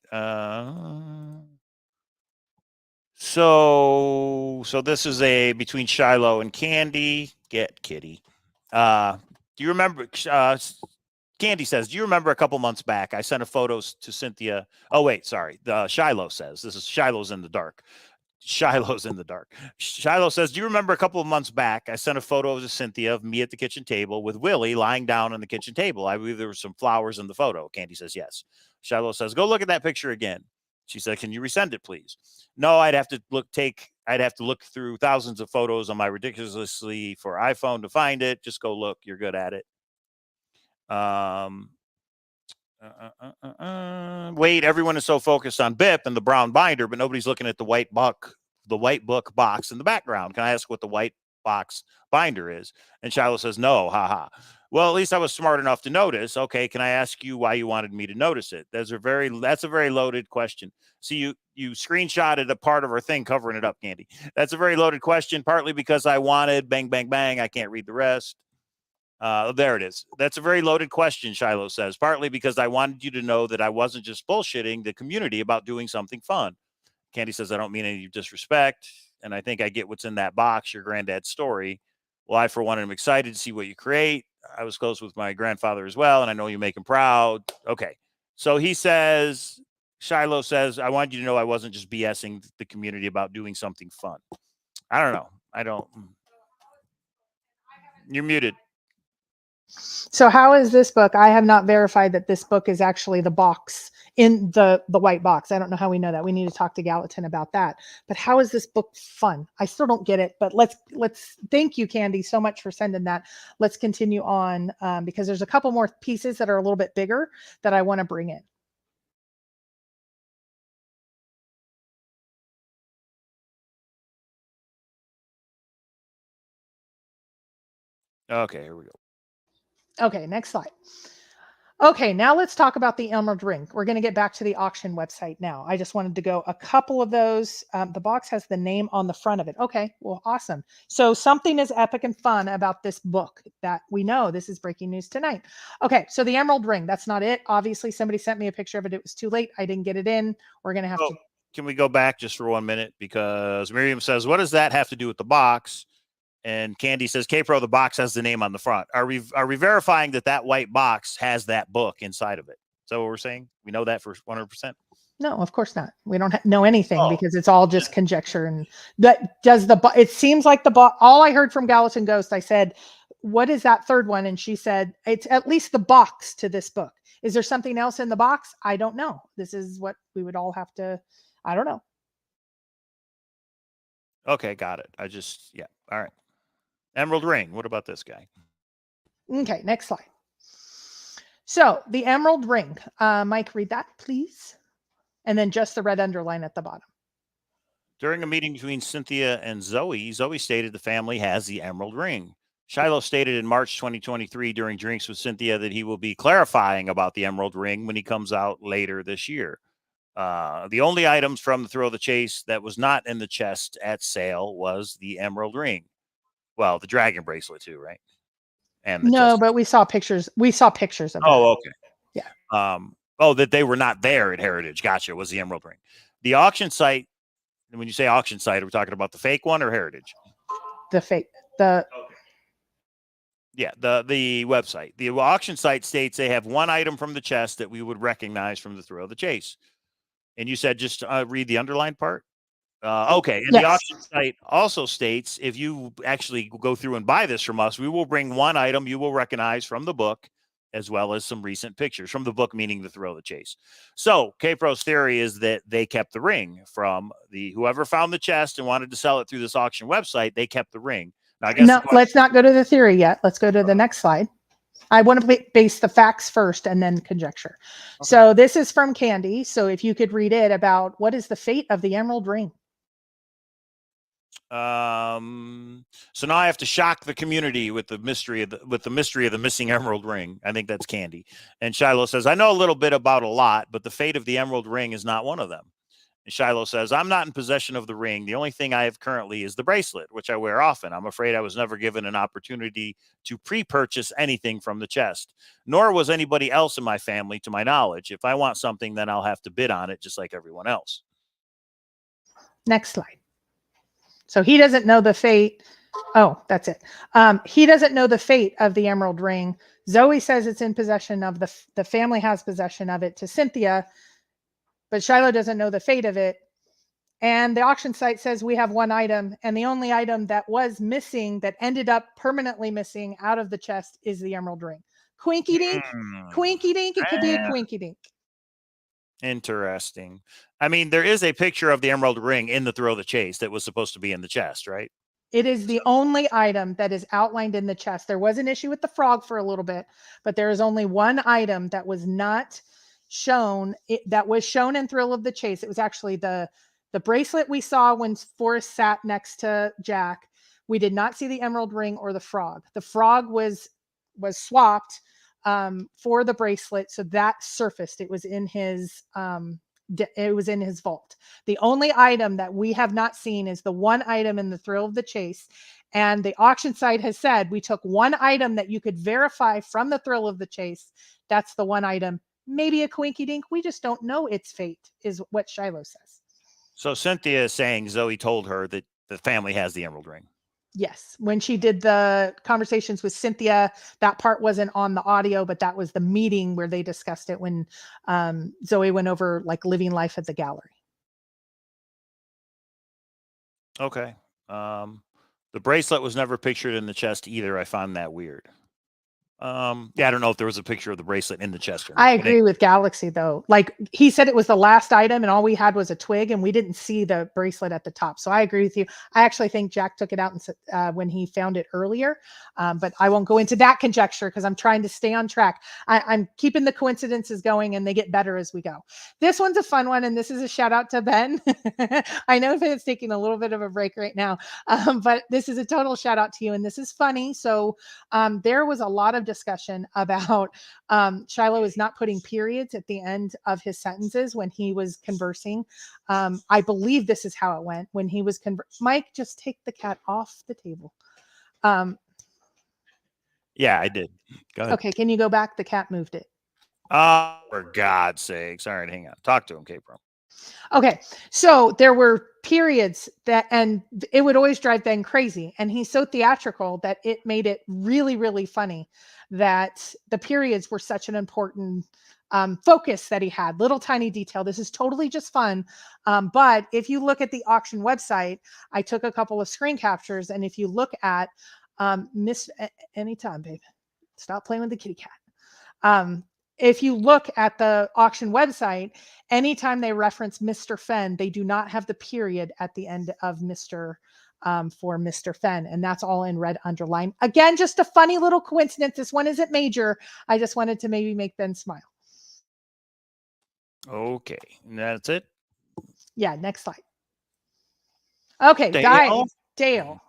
So this is a between Shiloh and Candy. Get Kitty. Do you remember? Candy says, do you remember a couple months back I sent a photos to Cynthia? Oh wait, sorry. Shiloh says this is Shiloh's in the dark. Shiloh's in the dark. Shiloh says, do you remember a couple of months back, I sent a photo to Cynthia of me at the kitchen table with Willie lying down on the kitchen table. I believe there were some flowers in the photo. Candy says, yes. Shiloh says, go look at that picture again. She said, can you resend it, please? No, I'd have to look through thousands of photos on my ridiculously for iPhone to find it. Just go look. You're good at it. Wait, everyone is so focused on BIP and the brown binder, but nobody's looking at the white book box in the background. Can I ask what the white box binder is? And Shiloh says, no, haha. Well, at least I was smart enough to notice. Okay, can I ask you why you wanted me to notice it? That's a very loaded question. See, screenshotted a part of our thing covering it up, Candy. That's a very loaded question, partly because I wanted bang, bang, bang. I can't read the rest. There it is. That's a very loaded question, Shiloh says, partly because I wanted you to know that I wasn't just bullshitting the community about doing something fun. Candy says, I don't mean any disrespect, and I think I get what's in that box, your granddad's story. Well, I, for one, am excited to see what you create. I was close with my grandfather as well, and I know you make him proud. Okay. So he says, Shiloh says, I wanted you to know I wasn't just BSing the community about doing something fun. I don't know. You're muted. So how is this book? I have not verified that this book is actually the box in the white box. I don't know how we know that. We need to talk to Gallatin about that. But how is this book fun? I still don't get it. But let's thank you, Candy, so much for sending that. Let's continue on because there's a couple more pieces that are a little bit bigger that I want to bring in. Okay, here we go. Okay, next slide. Okay, now let's talk about the Emerald Ring. We're going to get back to the auction website now. I just wanted to go a couple of those. The box has the name on the front of it. Okay, well, awesome. So something is epic and fun about this book that we know. This is breaking news tonight. Okay, so the Emerald Ring, that's not it. Obviously, somebody sent me a picture of it. It was too late. I didn't get it in. We're going to have to. Can we go back just for 1 minute? Because Miriam says, what does that have to do with the box? And Candy says, K-Pro, the box has the name on the front. Are we verifying that white box has that book inside of it? Is that what we're saying? We know that for 100%? No, of course not. We don't know anything because it's all just conjecture. And that does it seems like all I heard from Gallatin Ghost, I said, what is that third one? And she said, it's at least the box to this book. Is there something else in the box? I don't know. This is what we would all have to, I don't know. Okay, got it. Yeah. All right. Emerald Ring. What about this guy? Okay, next slide. So the Emerald Ring. Mike, read that, please. And then just the red underline at the bottom. During a meeting between Cynthia and Zoe, Zoe stated the family has the Emerald Ring. Shiloh stated in March 2023 during drinks with Cynthia that he will be clarifying about the Emerald Ring when he comes out later this year. The only items from the Thrill of the Chase that was not in the chest at sale was the Emerald Ring. Well, the dragon bracelet too, right? And no, but we saw pictures. We saw pictures of. Oh, okay. Yeah. That they were not there at Heritage. Gotcha. Was the Emerald Ring. The auction site. And when you say auction site, are we talking about the fake one or Heritage? The fake. Yeah, the website. The auction site states they have one item from the chest that we would recognize from the Thrill of the Chase. And you said just read the underlined part? Okay. And yes. The auction site also states if you actually go through and buy this from us, we will bring one item you will recognize from the book, as well as some recent pictures from the book, meaning the Thrill of the Chase. So K-Pro's theory is that they kept the ring from whoever found the chest and wanted to sell it through this auction website. They kept the ring. Now, I guess let's not go to the theory yet. Let's go to the next slide. I want to base the facts first and then conjecture. Okay. So this is from Candy. So if you could read it about what is the fate of the Emerald Ring? So now I have to shock the community with the mystery of the missing Emerald Ring. I think that's Candy. And Shiloh says, I know a little bit about a lot, but the fate of the Emerald Ring is not one of them. And Shiloh says, I'm not in possession of the ring. The only thing I have currently is the bracelet, which I wear often. I'm afraid I was never given an opportunity to pre-purchase anything from the chest, nor was anybody else in my family, to my knowledge. If I want something, then I'll have to bid on it just like everyone else. Next slide. So he doesn't know the fate. Oh, that's it. He doesn't know the fate of the Emerald Ring. Zoe says it's in possession of the family has possession of it to Cynthia, but Shiloh doesn't know the fate of it. And the auction site says we have one item, and the only item that was missing, that ended up permanently missing out of the chest, is the Emerald Ring. Quinky dink, quinky dink. It could be a quinky dink. Interesting. I mean, there is a picture of the Emerald Ring in the Thrill of the Chase that was supposed to be in the chest, right? It is the only item that is outlined in the chest. There was an issue with the frog for a little bit, but there is only one item that was not shown. That was shown in Thrill of the Chase. It was actually the bracelet we saw when Forrest sat next to Jack. We did not see the Emerald Ring or the frog. The frog was swapped for the bracelet, so that surfaced. It was in his It was in his vault. The only item that we have not seen is the one item in the Thrill of the Chase. And the auction site has said we took one item that you could verify from the Thrill of the Chase. That's the one item. Maybe a coinky dink. We just don't know its fate, is what Shiloh says. So Cynthia is saying Zoe told her that the family has the emerald ring. Yes. When she did the conversations with Cynthia, that part wasn't on the audio, but that was the meeting where they discussed it when Zoe went over like living life at the gallery. Okay. The bracelet was never pictured in the chest either. I found that weird. Yeah, I don't know if there was a picture of the bracelet in the chest. Or not. I agree with Galaxy though. Like he said it was the last item and all we had was a twig and we didn't see the bracelet at the top. So I agree with you. I actually think Jack took it out and when he found it earlier. But I won't go into that conjecture because I'm trying to stay on track. I'm keeping the coincidences going and they get better as we go. This one's a fun one and this is a shout out to Ben. I know Fenn's taking a little bit of a break right now, but this is a total shout out to you and this is funny. So there was a lot of discussion about Shiloh is not putting periods at the end of his sentences when he was conversing. I believe this is how it went when he was Mike, just take the cat off the table. Yeah, I did. Go ahead. Okay, can you go back? The cat moved it. For God's sakes. All right, hang on. Talk to him, K-Pro. Okay, so there were periods that, and it would always drive Ben crazy. And he's so theatrical that it made it really, really funny that the periods were such an important focus that he had. Little tiny detail. This is totally just fun. But if you look at the auction website, I took a couple of screen captures. And if you look at anytime, babe, stop playing with the kitty cat. If you look at the auction website, anytime they reference Mr. Fenn, they do not have the period at the end of Mr. For Mr. Fenn. And that's all in red underline. Again, just a funny little coincidence. This one isn't major. I just wanted to maybe make Ben smile. Okay. That's it? Yeah, next slide. Okay, Dale? guys. Dale.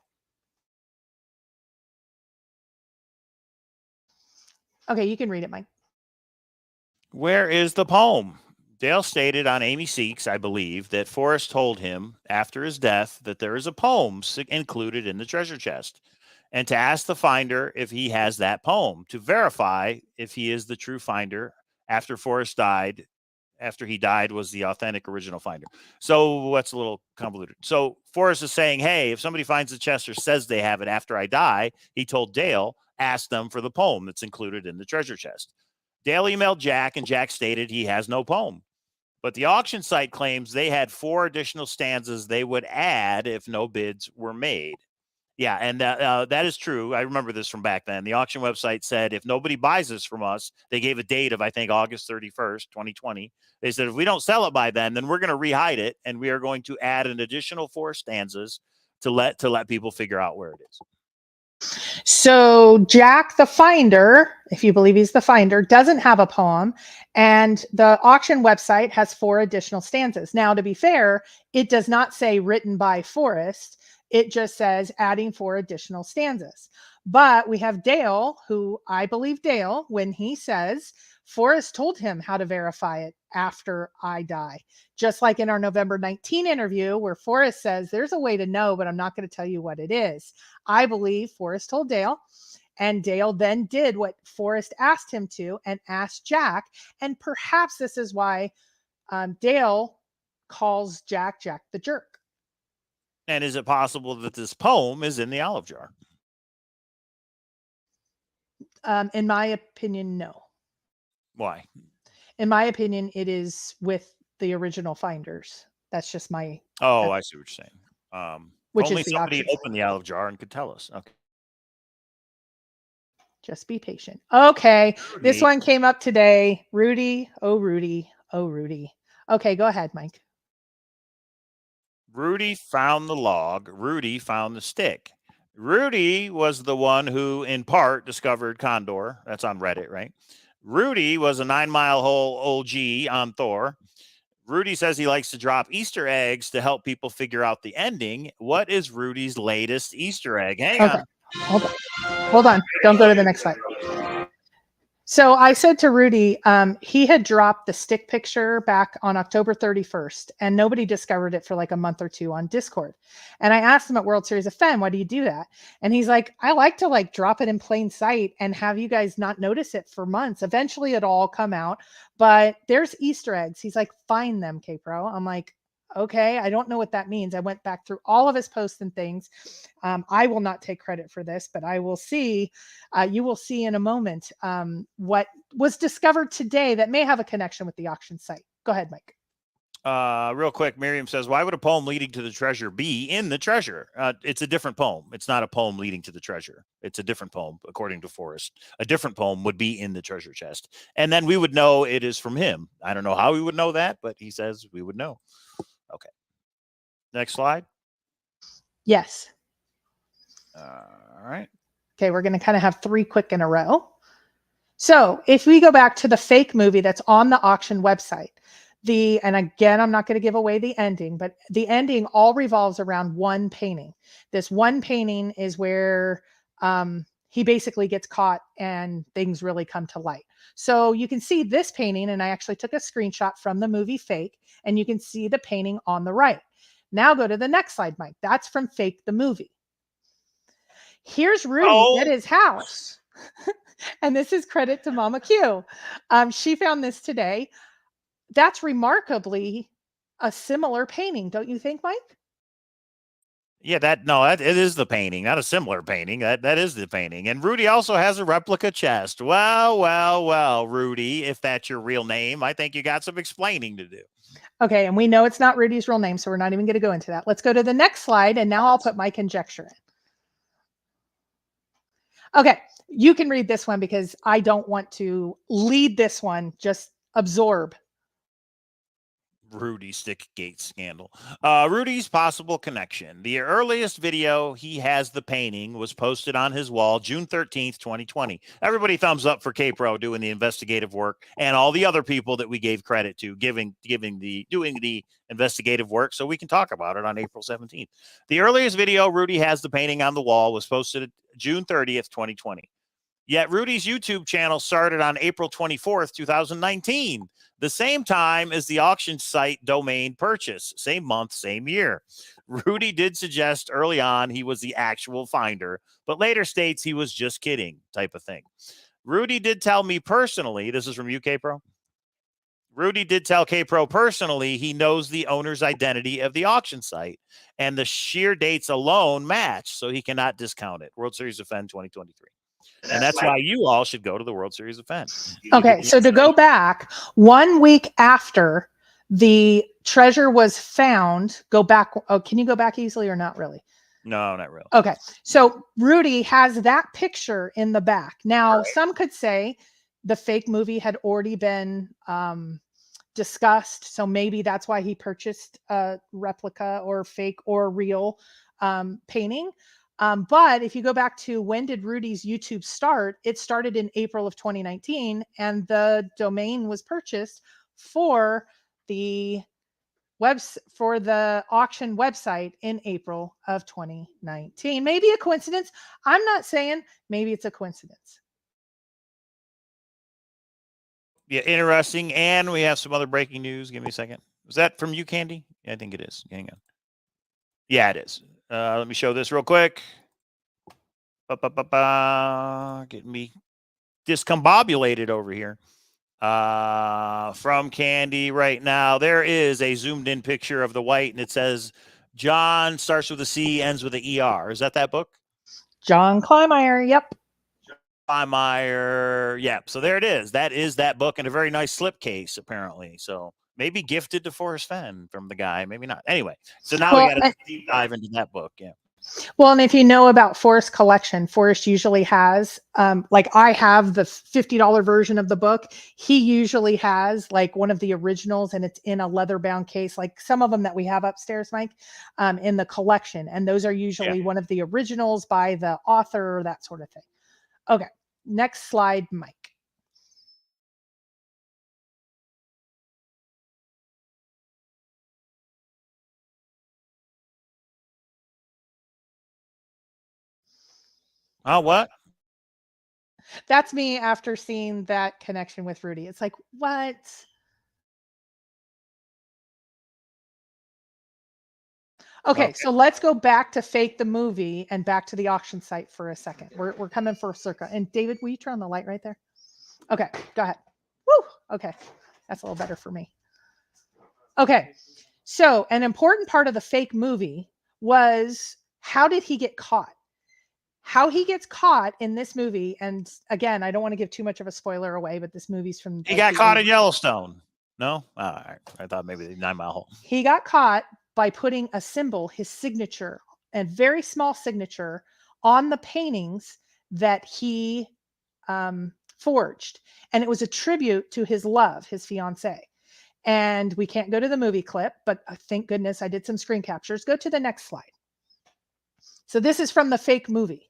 Okay, you can read it, Mike. Where is the poem? Dale stated on Amy Seeks, I believe, that Forrest told him after his death that there is a poem included in the treasure chest, and to ask the finder if he has that poem to verify if he is the true finder after Forrest died. After he died was the authentic original finder. So what's a little convoluted. So Forrest is saying, hey, if somebody finds the chest or says they have it after I die, he told Dale, ask them for the poem that's included in the treasure chest. Dale emailed Jack, and Jack stated he has no poem. But the auction site claims they had 4 additional stanzas they would add if no bids were made. Yeah, and that is true. I remember this from back then. The auction website said if nobody buys this from us, they gave a date of, I think, August 31st, 2020. They said if we don't sell it by then we're going to rehide it, and we are going to add an additional 4 stanzas to let people figure out where it is. So Jack the finder, if you believe he's the finder, doesn't have a poem, and the auction website has 4 additional stanzas. Now, to be fair, it does not say written by Forrest. It just says adding 4 additional stanzas. But we have Dale, who I believe Dale, when he says Forrest told him how to verify it after I die. Just like in our November 19 interview where Forrest says there's a way to know, but I'm not going to tell you what it is. I believe Forrest told Dale, and Dale then did what Forrest asked him to and asked Jack. And perhaps this is why Dale calls Jack the jerk. And is it possible that this poem is in the olive jar? In my opinion, no. Why? In my opinion, it is with the original finders. That's just my. Oh, I see what you're saying. Which only is the somebody option. opened the olive jar and could tell us. Okay. Just be patient. Okay. Rudy. This one came up today. Rudy. Oh, Rudy. Oh, Rudy. Okay, go ahead, Mike. Rudy found the log. Rudy found the stick. Rudy was the one who, in part, discovered Condor. That's on Reddit, right? Rudy was a 9-mile hole OG on Thor. Rudy says he likes to drop Easter eggs to help people figure out the ending. What is Rudy's latest Easter egg? Hang on. Hold on. Don't go to the next slide. So I said to Rudy, he had dropped the stick picture back on October 31st, and nobody discovered it for like a month or two on Discord. And I asked him at World Series of Fenn, why do you do that? And he's like, I like to like drop it in plain sight and have you guys not notice it for months. Eventually it'll all come out, but there's Easter eggs. He's like, find them, K-Pro. I'm like, okay, I don't know what that means. I went back through all of his posts and things. I will not take credit for this, but I will see. You will see in a moment what was discovered today that may have a connection with the auction site. Go ahead, Mike. Real quick, Miriam says, why would a poem leading to the treasure be in the treasure? It's a different poem. It's not a poem leading to the treasure. It's a different poem, according to Forrest. A different poem would be in the treasure chest. And then we would know it is from him. I don't know how we would know that, but he says we would know. Okay. Next slide. Yes. All right. Okay, we're going to kind of have three quick in a row. So if we go back to the fake movie that's on the auction website, and again, I'm not going to give away the ending, but the ending all revolves around one painting. This one painting is where he basically gets caught and things really come to light. So you can see this painting, and I actually took a screenshot from the movie Fake, and you can see the painting on the right. Now go to the next slide, Mike. That's from Fake the movie. Here's Rudy at his house. And this is credit to Mama Q. She found this today. That's remarkably a similar painting, don't you think, Mike? Yeah, it is the painting, not a similar painting. That is the painting. And Rudy also has a replica chest. Well, Rudy, if that's your real name, I think you got some explaining to do. Okay, and we know it's not Rudy's real name, so we're not even going to go into that. Let's go to the next slide, and now I'll put my conjecture in. Okay, you can read this one because I don't want to lead this one. Just absorb. Rudy Stickgate scandal. Rudy's possible connection. The earliest video he has the painting was posted on his wall June 13th, 2020. Everybody thumbs up for K-Pro doing the investigative work and all the other people that we gave credit to doing the investigative work so we can talk about it on April 17th. The earliest video Rudy has the painting on the wall was posted June 30th, 2020. Yet Rudy's YouTube channel started on April 24th, 2019, the same time as the auction site domain purchase, same month, same year. Rudy did suggest early on he was the actual finder, but later states he was just kidding, type of thing. Rudy did tell me personally, this is from UK Pro. Rudy did tell K-Pro personally he knows the owner's identity of the auction site, and the sheer dates alone match, so he cannot discount it. World Series of Fenn 2023. And that's why you all should go to the World Series of Fenn. Okay, so to go back, 1 week after the treasure was found, go back. Oh, can you go back easily or not really? No, not really. Okay, so Rudy has that picture in the back. Now, some could say the fake movie had already been discussed, so maybe that's why he purchased a replica or fake or real painting. But if you go back to when did Rudy's YouTube start, it started in April of 2019, and the domain was purchased for the auction website in April of 2019. Maybe a coincidence. I'm not saying maybe it's a coincidence. Yeah, interesting. And we have some other breaking news. Give me a second. Was that from you, Candy? Yeah, I think it is. Hang on. Yeah, it is. Let me show this real quick. Getting me discombobulated over here. From Candy right now. There is a zoomed in picture of the white, and it says John starts with a C, ends with an ER. Is that book? John Kleinmeyer. Yep. Kleinmeyer. Yeah. So there it is. That is that book in a very nice slipcase, apparently. So maybe gifted to Forrest Fenn from the guy. Maybe not. Anyway, so now we got to deep dive into that book. Yeah. Well, and if you know about Forrest collection, Forrest usually has, like I have the $50 version of the book. He usually has like one of the originals, and it's in a leather bound case, like some of them that we have upstairs, Mike, in the collection. And those are usually one of the originals by the author or that sort of thing. Okay, next slide, Mike. Oh, what? That's me after seeing that connection with Rudy. It's like, what? Okay, so let's go back to Fake the movie and back to the auction site for a second. We're coming for a circle. And David, will you turn on the light right there? Okay, go ahead. Woo! Okay, that's a little better for me. Okay, so an important part of the fake movie was, how did he get caught? How he gets caught in this movie, and again, I don't want to give too much of a spoiler away, but this movie's from... He got caught in Yellowstone. No? All right. I thought maybe the 9 Mile Hole. He got caught by putting a symbol, his signature, a very small signature, on the paintings that he forged. And it was a tribute to his love, his fiancée. And we can't go to the movie clip, but thank goodness I did some screen captures. Go to the next slide. So this is from the fake movie.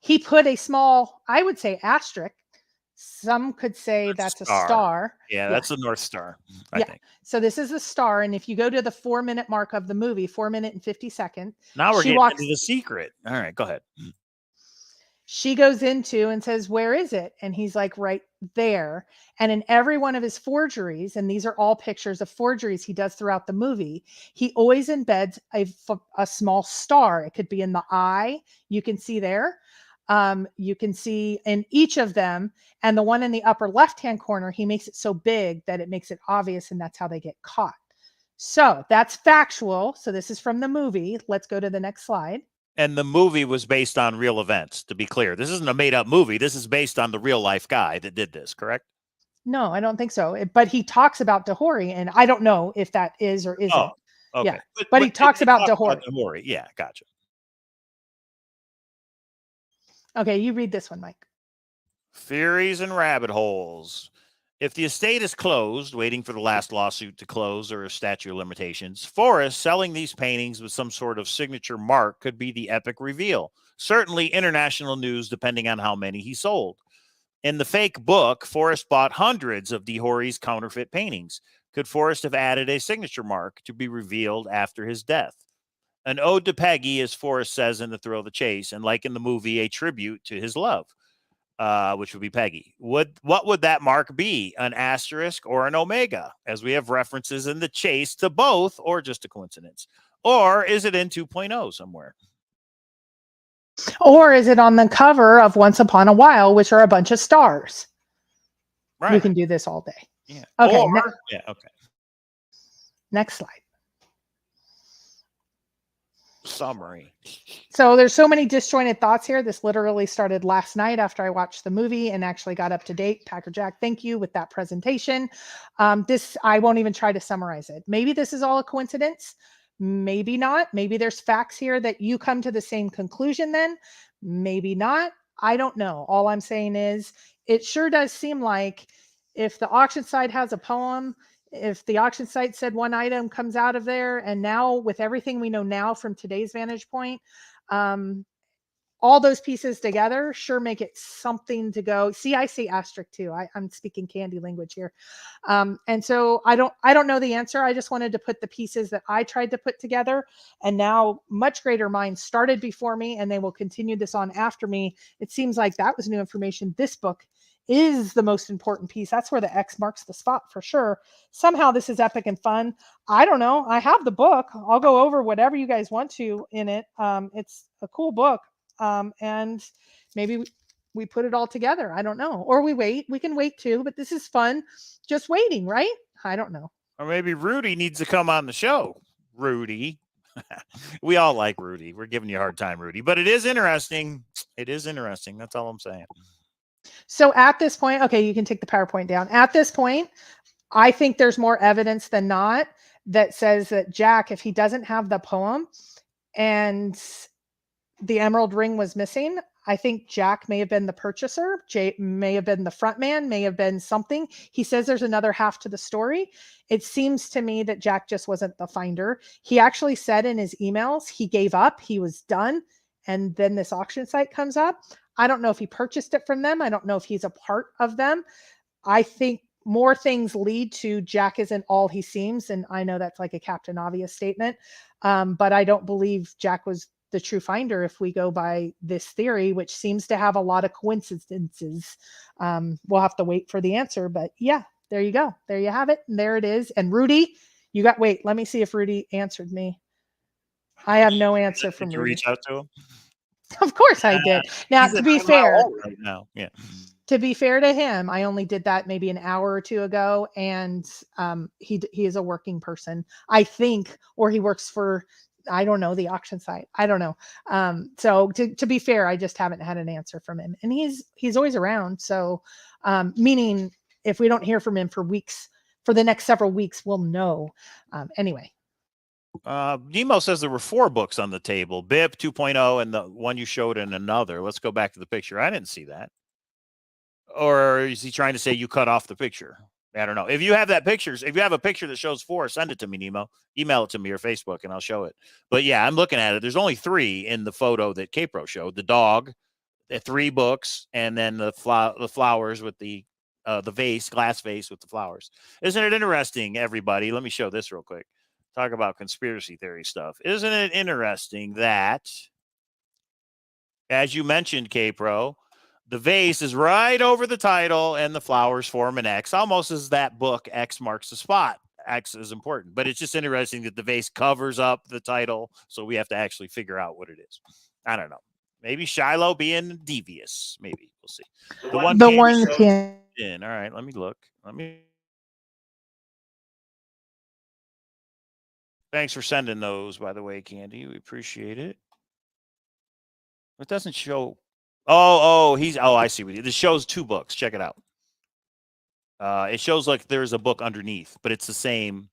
He put a small, I would say, asterisk. Some could say that's a star. Yeah, that's the North Star, I think. So this is the star. And if you go to the 4-minute mark of the movie, 4 minutes and 50 seconds. Now we're getting into the secret. All right, go ahead. She goes into and says, where is it? And he's like, right there. And in every one of his forgeries, and these are all pictures of forgeries he does throughout the movie, he always embeds a small star. It could be in the eye. You can see there. You can see in each of them, and the one in the upper left-hand corner, he makes it so big that it makes it obvious, and that's how they get caught. So that's factual. So this is from the movie. Let's go to the next slide. And the movie was based on real events, to be clear. This isn't a made-up movie. This is based on the real-life guy that did this, correct? No, I don't think so. But he talks about Dahori, and I don't know if that is or isn't. Oh, okay. Yeah. But he talks about Dahori. Yeah, gotcha. Okay, you read this one, Mike. Theories and rabbit holes. If the estate is closed, waiting for the last lawsuit to close or a statute of limitations, Forrest selling these paintings with some sort of signature mark could be the epic reveal. Certainly international news, depending on how many he sold. In the fake book, Forrest bought hundreds of Dahori's counterfeit paintings. Could Forrest have added a signature mark to be revealed after his death? An ode to Peggy, as Forrest says in The Thrill of the Chase, and like in the movie, a tribute to his love. Which would be Peggy. What would that mark be? An asterisk or an omega? As we have references in The Chase to both, or just a coincidence? Or is it in 2.0 somewhere? Or is it on the cover of Once Upon a While, which are a bunch of stars? Right. We can do this all day. Yeah. Okay. Okay. Next slide. Summary. So there's so many disjointed thoughts here. This literally started last night after I watched the movie and actually got up to date. Packer Jack, thank you with that presentation. This, I won't even try to summarize it. Maybe this is all a coincidence. Maybe not. Maybe there's facts here that you come to the same conclusion then. Maybe not. I don't know. All I'm saying is it sure does seem like if the auction site has a poem, if the auction site said one item comes out of there, and now with everything we know now from today's vantage point, all those pieces together sure make it something to go. See, I see asterisk too. I'm speaking candy language here. And so I don't know the answer. I just wanted to put the pieces that I tried to put together, and now much greater minds started before me and they will continue this on after me. It seems like that was new information. This book is the most important piece. That's where the X marks the spot for sure. Somehow this is epic and fun. I don't know. I have the book. I'll go over whatever you guys want to in it. It's a cool book. And maybe we put it all together. I don't know. Or we wait. We can wait too, but this is fun. Just waiting, right? I don't know. Or maybe Rudy needs to come on the show. Rudy. We all like Rudy. We're giving you a hard time, Rudy. But it is interesting. It is interesting. That's all I'm saying. So at this point, okay, you can take the PowerPoint down. At this point, I think there's more evidence than not that says that Jack, if he doesn't have the poem and the emerald ring was missing, I think Jack may have been the purchaser. Jay may have been the front man, may have been something. He says there's another half to the story. It seems to me that Jack just wasn't the finder. He actually said in his emails, he gave up, he was done. And then this auction site comes up. I don't know if he purchased it from them. I don't know if he's a part of them. I think more things lead to Jack isn't all he seems. And I know that's like a Captain Obvious statement. But I don't believe Jack was the true finder if we go by this theory, which seems to have a lot of coincidences. We'll have to wait for the answer, but yeah, there you go. There you have it. And there it is. And Rudy, you got, wait, let me see if Rudy answered me. I have no answer from Did you Rudy. reach out to him? Of course I did. Now, He's to a be 9 mile fair, hole right now. Yeah. to be fair to him, I only did that maybe an hour or two ago, and he is a working person, I think, or he works for, I don't know, the auction site. I don't know. So to be fair, I just haven't had an answer from him, and he's always around. So meaning if we don't hear from him for weeks, for the next several weeks, we'll know. Anyway. Nemo says there were 4 books on the table, BIP 2.0 and the one you showed in another. Let's go back to the picture. I didn't see that. Or is he trying to say you cut off the picture? I don't know. If you have that picture, if you have a picture that shows 4, send it to me, Nemo. Email it to me or Facebook, and I'll show it. But yeah, I'm looking at it. There's only 3 in the photo that K-Pro showed. The dog, the 3 books, and then the flowers with the vase, glass vase with the flowers. Isn't it interesting, everybody? Let me show this real quick. Talk about conspiracy theory stuff. Isn't it interesting that, as you mentioned, K-Pro, the vase is right over the title and the flowers form an X, almost as that book, X marks the spot. X is important, but it's just interesting that the vase covers up the title, so we have to actually figure out what it is. I don't know. Maybe Shiloh being devious. Maybe. We'll see. The one in. All right, let me look. Thanks for sending those, by the way, Candy. We appreciate it. It doesn't show. Oh, I see what this shows 2 books. Check it out. It shows like there's a book underneath, but it's the same.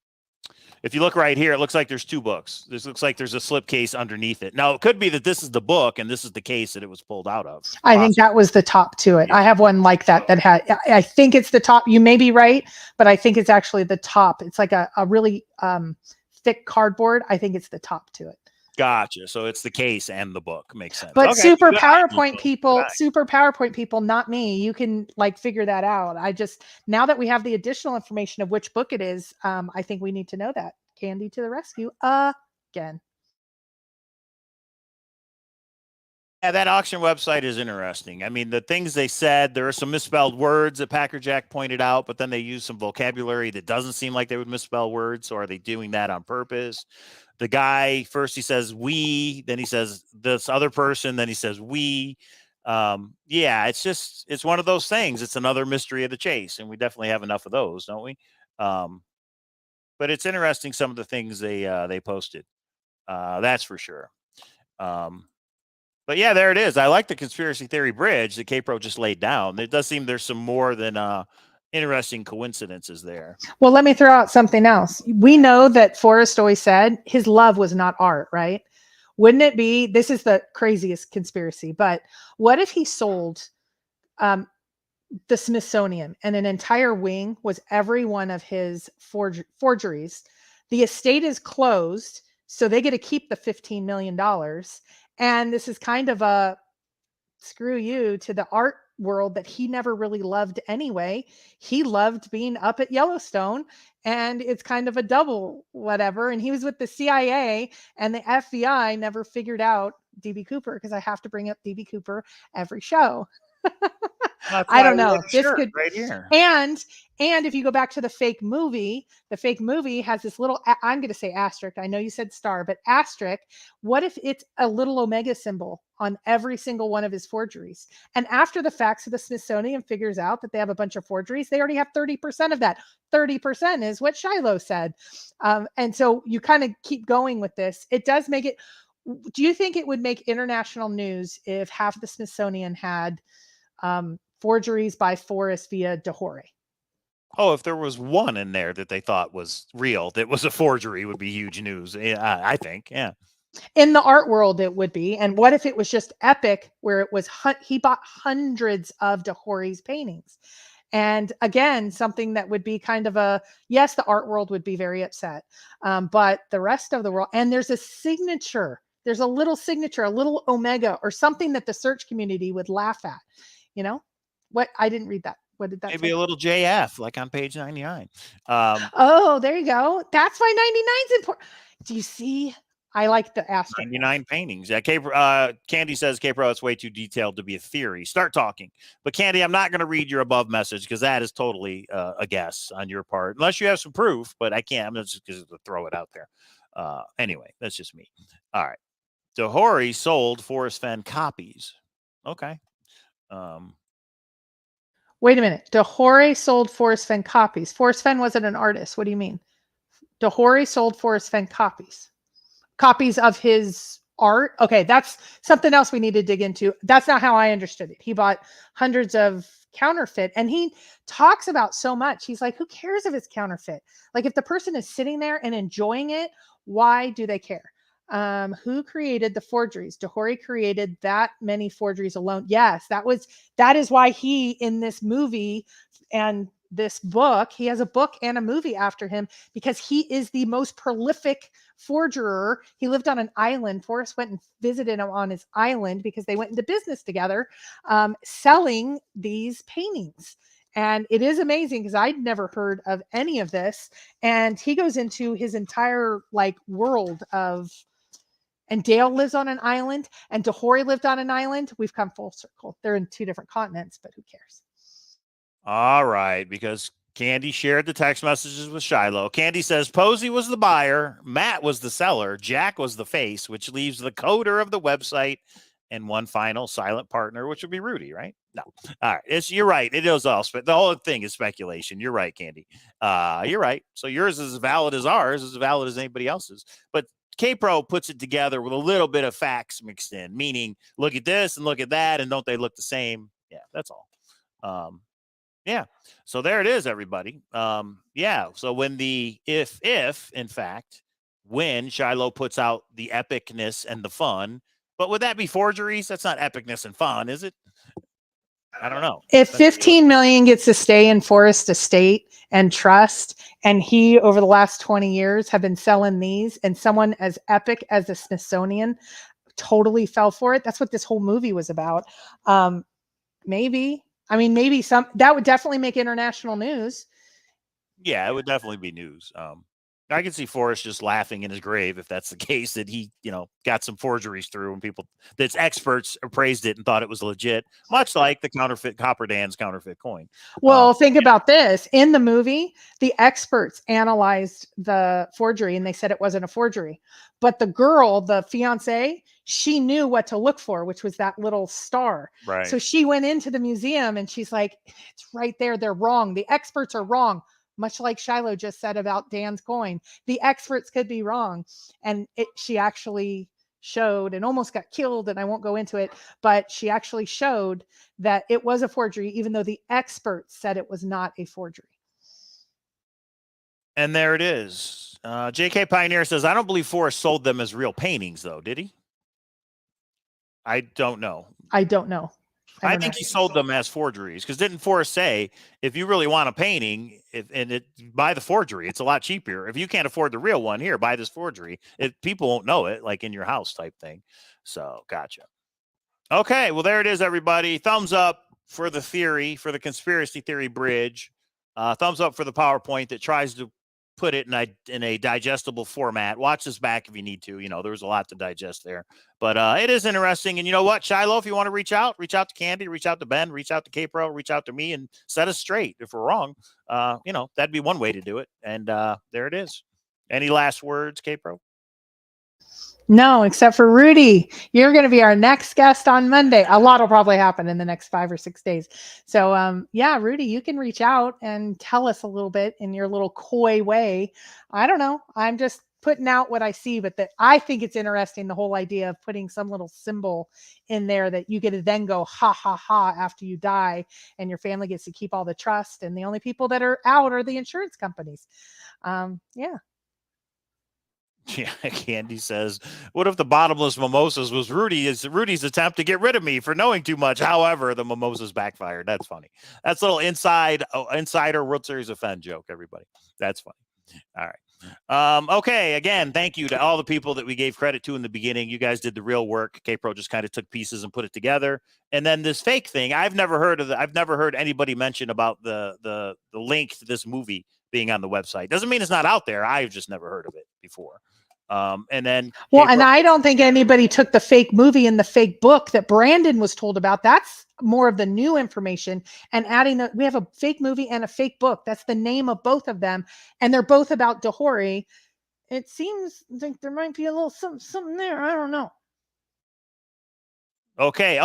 If you look right here, it looks like there's 2 books. This looks like there's a slipcase underneath it. Now, it could be that this is the book and this is the case that it was pulled out of. I think that was the top to it. Yeah. I have one like that had, I think it's the top. You may be right, but I think it's actually the top. It's like a really thick cardboard. I think it's the top to it. Gotcha. So it's the case and the book. Makes sense. But okay. Super PowerPoint people, not me. You can like figure that out. Now that we have the additional information of which book it is, I think we need to know that. Candy to the rescue again. Yeah, that auction website is interesting. I mean, the things they said, there are some misspelled words that Packer Jack pointed out, but then they use some vocabulary that doesn't seem like they would misspell words. So are they doing that on purpose? The guy, first he says we, then he says this other person, then he says we. Yeah, it's one of those things. It's another mystery of the chase, and we definitely have enough of those, don't we? But it's interesting, some of the things they posted. That's for sure. But yeah, there it is. I like the conspiracy theory bridge that K-Pro just laid down. It does seem there's some more than interesting coincidences there. Well, let me throw out something else. We know that Forrest always said his love was not art, right? Wouldn't it be, this is the craziest conspiracy, but what if he sold the Smithsonian and an entire wing was every one of his forgeries? The estate is closed, so they get to keep the $15 million. And this is kind of a screw you to the art world that he never really loved anyway. He loved being up at Yellowstone, and it's kind of a double whatever. And he was with the CIA, and the FBI never figured out DB Cooper, because I have to bring up DB Cooper every show. I don't know. This could right here. And if you go back to the fake movie has this little, I'm going to say asterisk. I know you said star, but asterisk. What if it's a little omega symbol on every single one of his forgeries? And after the fact, so the Smithsonian figures out that they have a bunch of forgeries. They already have 30% of that. 30% is what Shiloh said. And so you kind of keep going with this. It does make it. Do you think it would make international news if half the Smithsonian had forgeries by Forrest via Dahore? Oh, if there was one in there that they thought was real, that was a forgery, would be huge news. I think, yeah. In the art world, it would be. And what if it was just epic, where it was he bought hundreds of Dahore's paintings? And again, something that would be kind of a, yes, the art world would be very upset, but the rest of the world, and there's a signature. There's a little signature, a little omega, or something that the search community would laugh at. You know what? I didn't read that. What did that Maybe say? A little JF, like on page 99. Oh, there you go. That's why 99 is important. Do you see? I like the asterisk. 99 paintings. Yeah, Candy says, K-Pro, it's way too detailed to be a theory. Start talking. But Candy, I'm not going to read your above message because that is totally a guess on your part, unless you have some proof. But I can't. I'm just going to throw it out there. Anyway, that's just me. All right. DeHori sold Forrest Fenn copies. Okay. Wait a minute. DeHori sold Forrest Fenn copies. Forrest Fenn wasn't an artist. What do you mean? DeHori sold Forrest Fenn copies of his art. Okay, that's something else we need to dig into. That's not how I understood it. He bought hundreds of counterfeit, and he talks about so much. He's like, who cares if it's counterfeit? Like, if the person is sitting there and enjoying it, why do they care? Who created the forgeries? DeHori created that many forgeries alone. Yes, that is why he, in this movie and this book, he has a book and a movie after him, because he is the most prolific forger. He lived on an island. Forrest went and visited him on his island because they went into business together, selling these paintings. And it is amazing because I'd never heard of any of this. And he goes into his entire world of, and Dale lives on an island, and DeHori lived on an island. We've come full circle. They're in two different continents, but who cares? All right, because Candy shared the text messages with Shiloh. Candy says Posey was the buyer, Matt was the seller, Jack was the face, which leaves the coder of the website and one final silent partner, which would be Rudy, right? No. All right. You're right. It is all the whole thing is speculation. You're right, Candy. You're right. So yours is as valid as ours, as valid as anybody else's. But K-Pro puts it together with a little bit of facts mixed in, meaning look at this and look at that, and don't they look the same? Yeah, that's all. Yeah. So there it is, everybody. Yeah. So when if in fact, when Shiloh puts out the epicness and the fun, but would that be forgeries? That's not epicness and fun, is it? I don't know. If 15 million gets to stay in Forrest estate and trust, and he over the last 20 years have been selling these, and someone as epic as the Smithsonian totally fell for it. That's what this whole movie was about. Maybe. I mean, maybe that would definitely make international news. Yeah, it would definitely be news. I can see Forrest just laughing in his grave if that's the case, that he, got some forgeries through and that's experts appraised it and thought it was legit, much like the Copper Dan's counterfeit coin. Well, think about this. In the movie, the experts analyzed the forgery and they said it wasn't a forgery. But the girl, the fiance, she knew what to look for, which was that little star. Right. So she went into the museum and she's like, it's right there. They're wrong. The experts are wrong. Much like Shiloh just said about Dan's coin, the experts could be wrong. And she actually showed, and almost got killed, and I won't go into it, but she actually showed that it was a forgery, even though the experts said it was not a forgery. And there it is. JK Pioneer says, I don't believe Forrest sold them as real paintings, though, did he? I don't know. I don't know. I think he sold them as forgeries, because didn't Forrest say, if you really want a painting, buy the forgery. It's a lot cheaper. If you can't afford the real one, here, buy this forgery. People won't know it, like in your house type thing. So, gotcha. Okay, well, there it is, everybody. Thumbs up for the theory, for the conspiracy theory bridge. Thumbs up for the PowerPoint that tries to put it in a digestible format. Watch this back if you need to. There was a lot to digest there. But it is interesting. And you know what, Shiloh, if you want to reach out to Candy, reach out to Ben, reach out to K-Pro, reach out to me, and set us straight if we're wrong. That'd be one way to do it. And there it is. Any last words, K-Pro? No, except for Rudy. You're going to be our next guest on Monday. A lot will probably happen in the next 5 or 6 days. So, Rudy, you can reach out and tell us a little bit in your little coy way. I don't know. I'm just putting out what I see, but I think it's interesting, the whole idea of putting some little symbol in there that you get to then go, ha, ha, ha, after you die, and your family gets to keep all the trust. And the only people that are out are the insurance companies. Yeah. Yeah, Candy says, what if the bottomless mimosas was Rudy's attempt to get rid of me for knowing too much? However, the mimosas backfired. That's funny. That's a little insider World Series of Fenn joke, everybody. That's funny. All right. Okay. Again, thank you to all the people that we gave credit to in the beginning. You guys did the real work. K-Pro just kind of took pieces and put it together. And then this fake thing, I've never heard anybody mention about the link to this movie being on the website. Doesn't mean it's not out there. I've just never heard of it before. And then, well, and I don't think anybody took the fake movie and the fake book that Brandon was told about. That's more of the new information, and adding we have a fake movie and a fake book. That's the name of both of them. And they're both about Dahori. It seems like there might be a little something there. I don't know. Okay.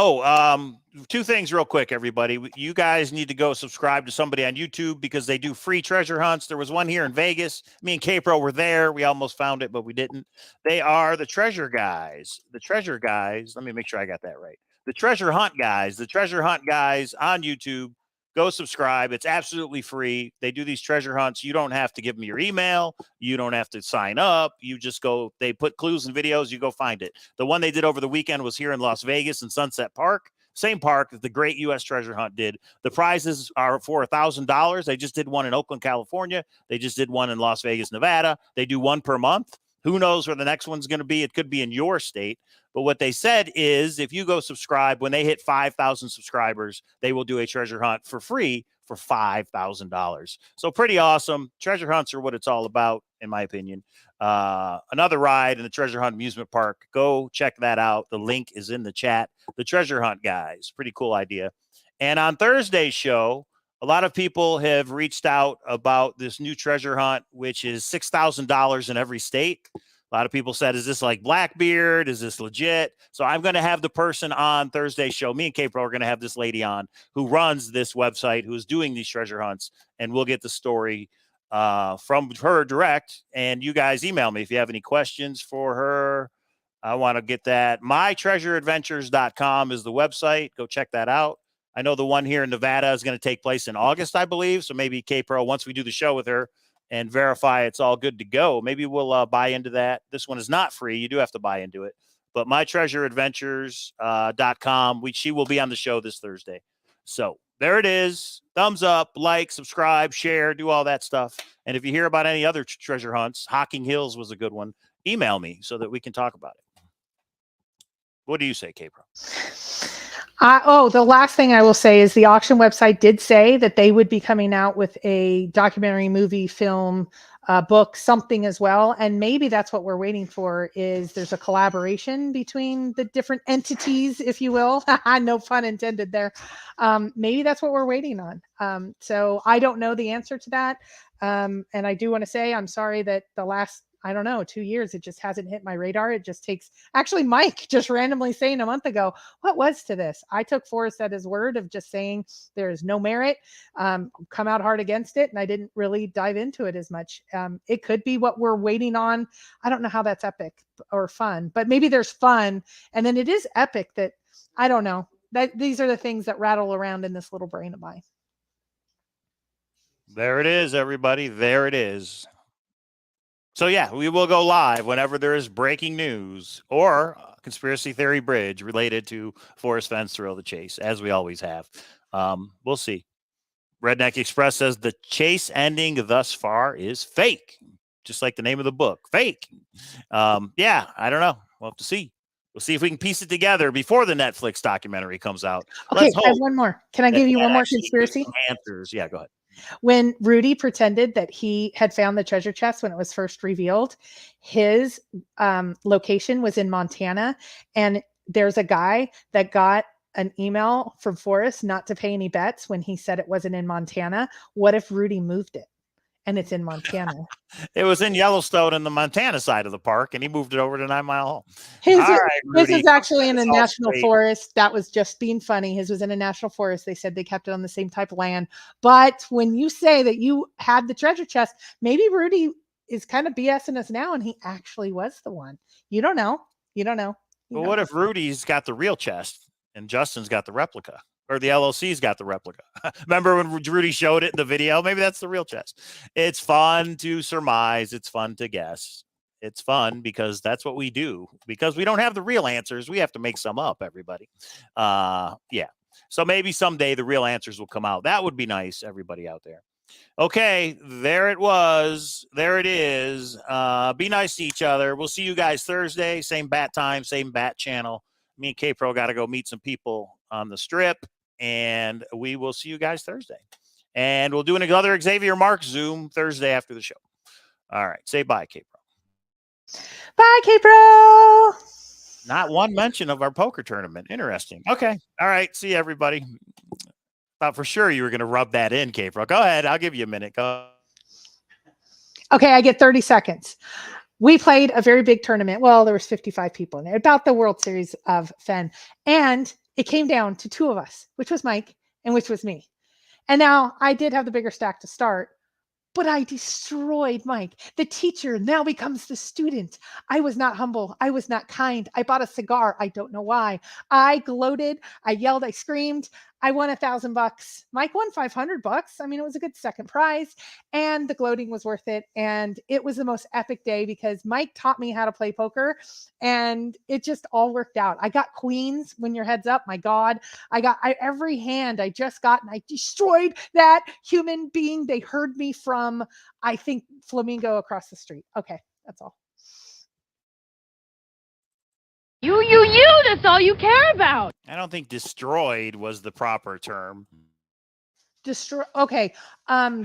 Two things real quick, everybody. You guys need to go subscribe to somebody on YouTube because they do free treasure hunts. There was one here in Vegas. Me and K-Pro were there. We almost found it, but we didn't. They are the treasure guys. The treasure guys. Let me make sure I got that right. The treasure hunt guys. The treasure hunt guys on YouTube. Go subscribe. It's absolutely free. They do these treasure hunts. You don't have to give them your email. You don't have to sign up. You just go, they put clues and videos. You go find it. The one they did over the weekend was here in Las Vegas in Sunset Park. Same park that the Great U.S. Treasure Hunt did. The prizes are for $1,000. They just did one in Oakland, California. They just did one in Las Vegas, Nevada. They do one per month. Who knows where the next one's going to be? It could be in your state. But what they said is if you go subscribe, when they hit 5,000 subscribers, they will do a treasure hunt for free for $5,000. So pretty awesome. Treasure hunts are what it's all about, in my opinion. Another ride in the Treasure Hunt Amusement Park. Go check that out. The link is in the chat. The Treasure Hunt guys. Pretty cool idea. And on Thursday's show, a lot of people have reached out about this new treasure hunt, which is $6,000 in every state. A lot of people said, is this like Blackbeard? Is this legit? So I'm going to have the person on Thursday's show. Me and K-Pro are going to have this lady on who runs this website, who's doing these treasure hunts, and we'll get the story from her direct. And you guys email me if you have any questions for her. I want to get that. MyTreasureAdventures.com is the website. Go check that out. I know the one here in Nevada is going to take place in August, I believe. So maybe K-Pro, once we do the show with her and verify it's all good to go, maybe we'll buy into that. This one is not free. You do have to buy into it. But mytreasureadventures.com. She will be on the show this Thursday. So there it is. Thumbs up, like, subscribe, share, do all that stuff. And if you hear about any other treasure hunts, Hocking Hills was a good one, email me so that we can talk about it. What do you say, K-Pro? The last thing I will say is the auction website did say that they would be coming out with a documentary, movie, film, book, something as well. And maybe that's what we're waiting for, is there's a collaboration between the different entities, if you will. No pun intended there. Maybe that's what we're waiting on. So I don't know the answer to that. And I do want to say, I'm sorry that the last, 2 years, it just hasn't hit my radar. It just takes, actually, Mike just randomly saying a month ago, what was to this? I took Forrest at his word of just saying there is no merit, come out hard against it. And I didn't really dive into it as much. It could be what we're waiting on. I don't know how that's epic or fun, but maybe there's fun. And then it is epic that, I don't know, that these are the things that rattle around in this little brain of mine. There it is, everybody. There it is. So, yeah, we will go live whenever there is breaking news or conspiracy theory bridge related to Forrest Fenn's Thrill of the Chase, as we always have. We'll see. Redneck Express says the chase ending thus far is fake, just like the name of the book, fake. Yeah, I don't know. We'll have to see. We'll see if we can piece it together before the Netflix documentary comes out. Okay, I have one more. Can I give you one more conspiracy? Answers. Yeah, go ahead. When Rudy pretended that he had found the treasure chest when it was first revealed, his location was in Montana. And there's a guy that got an email from Forrest not to pay any bets when he said it wasn't in Montana. What if Rudy moved it and it's in Montana? It was in Yellowstone in the Montana side of the park, and he moved it over to 9 Mile Hall. His is actually in a national forest. That was just being funny. His was in a national forest. They said they kept it on the same type of land. But when you say that you had the treasure chest, maybe Rudy is kind of BSing us now, and he actually was the one. You don't know. Well, what if Rudy's got the real chest and Justin's got the replica? Or the LLC's got the replica. Remember when Rudy showed it in the video? Maybe that's the real chest. It's fun to surmise. It's fun to guess. It's fun because that's what we do. Because we don't have the real answers. We have to make some up, everybody. Yeah. So maybe someday the real answers will come out. That would be nice, everybody out there. Okay, there it was. There it is. Be nice to each other. We'll see you guys Thursday. Same bat time, same bat channel. Me and K-Pro got to go meet some people on the strip, and we will see you guys Thursday. And we'll do another Xavier Marks Zoom Thursday after the show. All right. Say bye, K-Pro. Bye, K-Pro. Not one mention of our poker tournament. Interesting. Okay. All right. See you, everybody. Thought for sure you were going to rub that in, K-Pro. Go ahead. I'll give you a minute. Go. Okay, I get 30 seconds. We played a very big tournament. Well, there was 55 people in it, about the World Series of Fenn. And it came down to two of us, which was Mike and which was me. And now I did have the bigger stack to start, but I destroyed Mike. The teacher now becomes the student. I was not humble. I was not kind. I bought a cigar. I don't know why. I gloated. I yelled. I screamed. I won $1,000. Mike won $500. I mean, it was a good second prize, and the gloating was worth it. And it was the most epic day because Mike taught me how to play poker, and it just all worked out. I got queens when your head's up. My God, I got every hand I just got, and I destroyed that human being. They heard me from, I think, Flamingo across the street. Okay, that's all. You, that's all you care about. I don't think destroyed was the proper term. Destroy. Okay.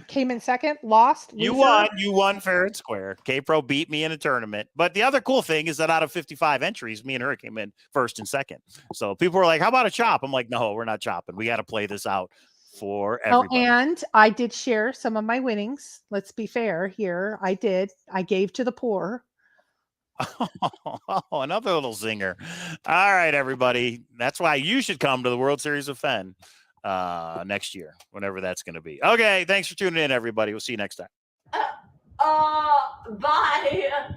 Came in second, lost. You loser. You won fair and square. K-Pro beat me in a tournament. But the other cool thing is that out of 55 entries, me and her came in first and second. So people were like, how about a chop? I'm like, no, we're not chopping. We got to play this out for everybody. Oh, and I did share some of my winnings. Let's be fair here. I did. I gave to the poor. Oh, another little zinger. All right, everybody. That's why you should come to the World Series of Fenn next year, whenever that's going to be. Okay, thanks for tuning in, everybody. We'll see you next time. Bye.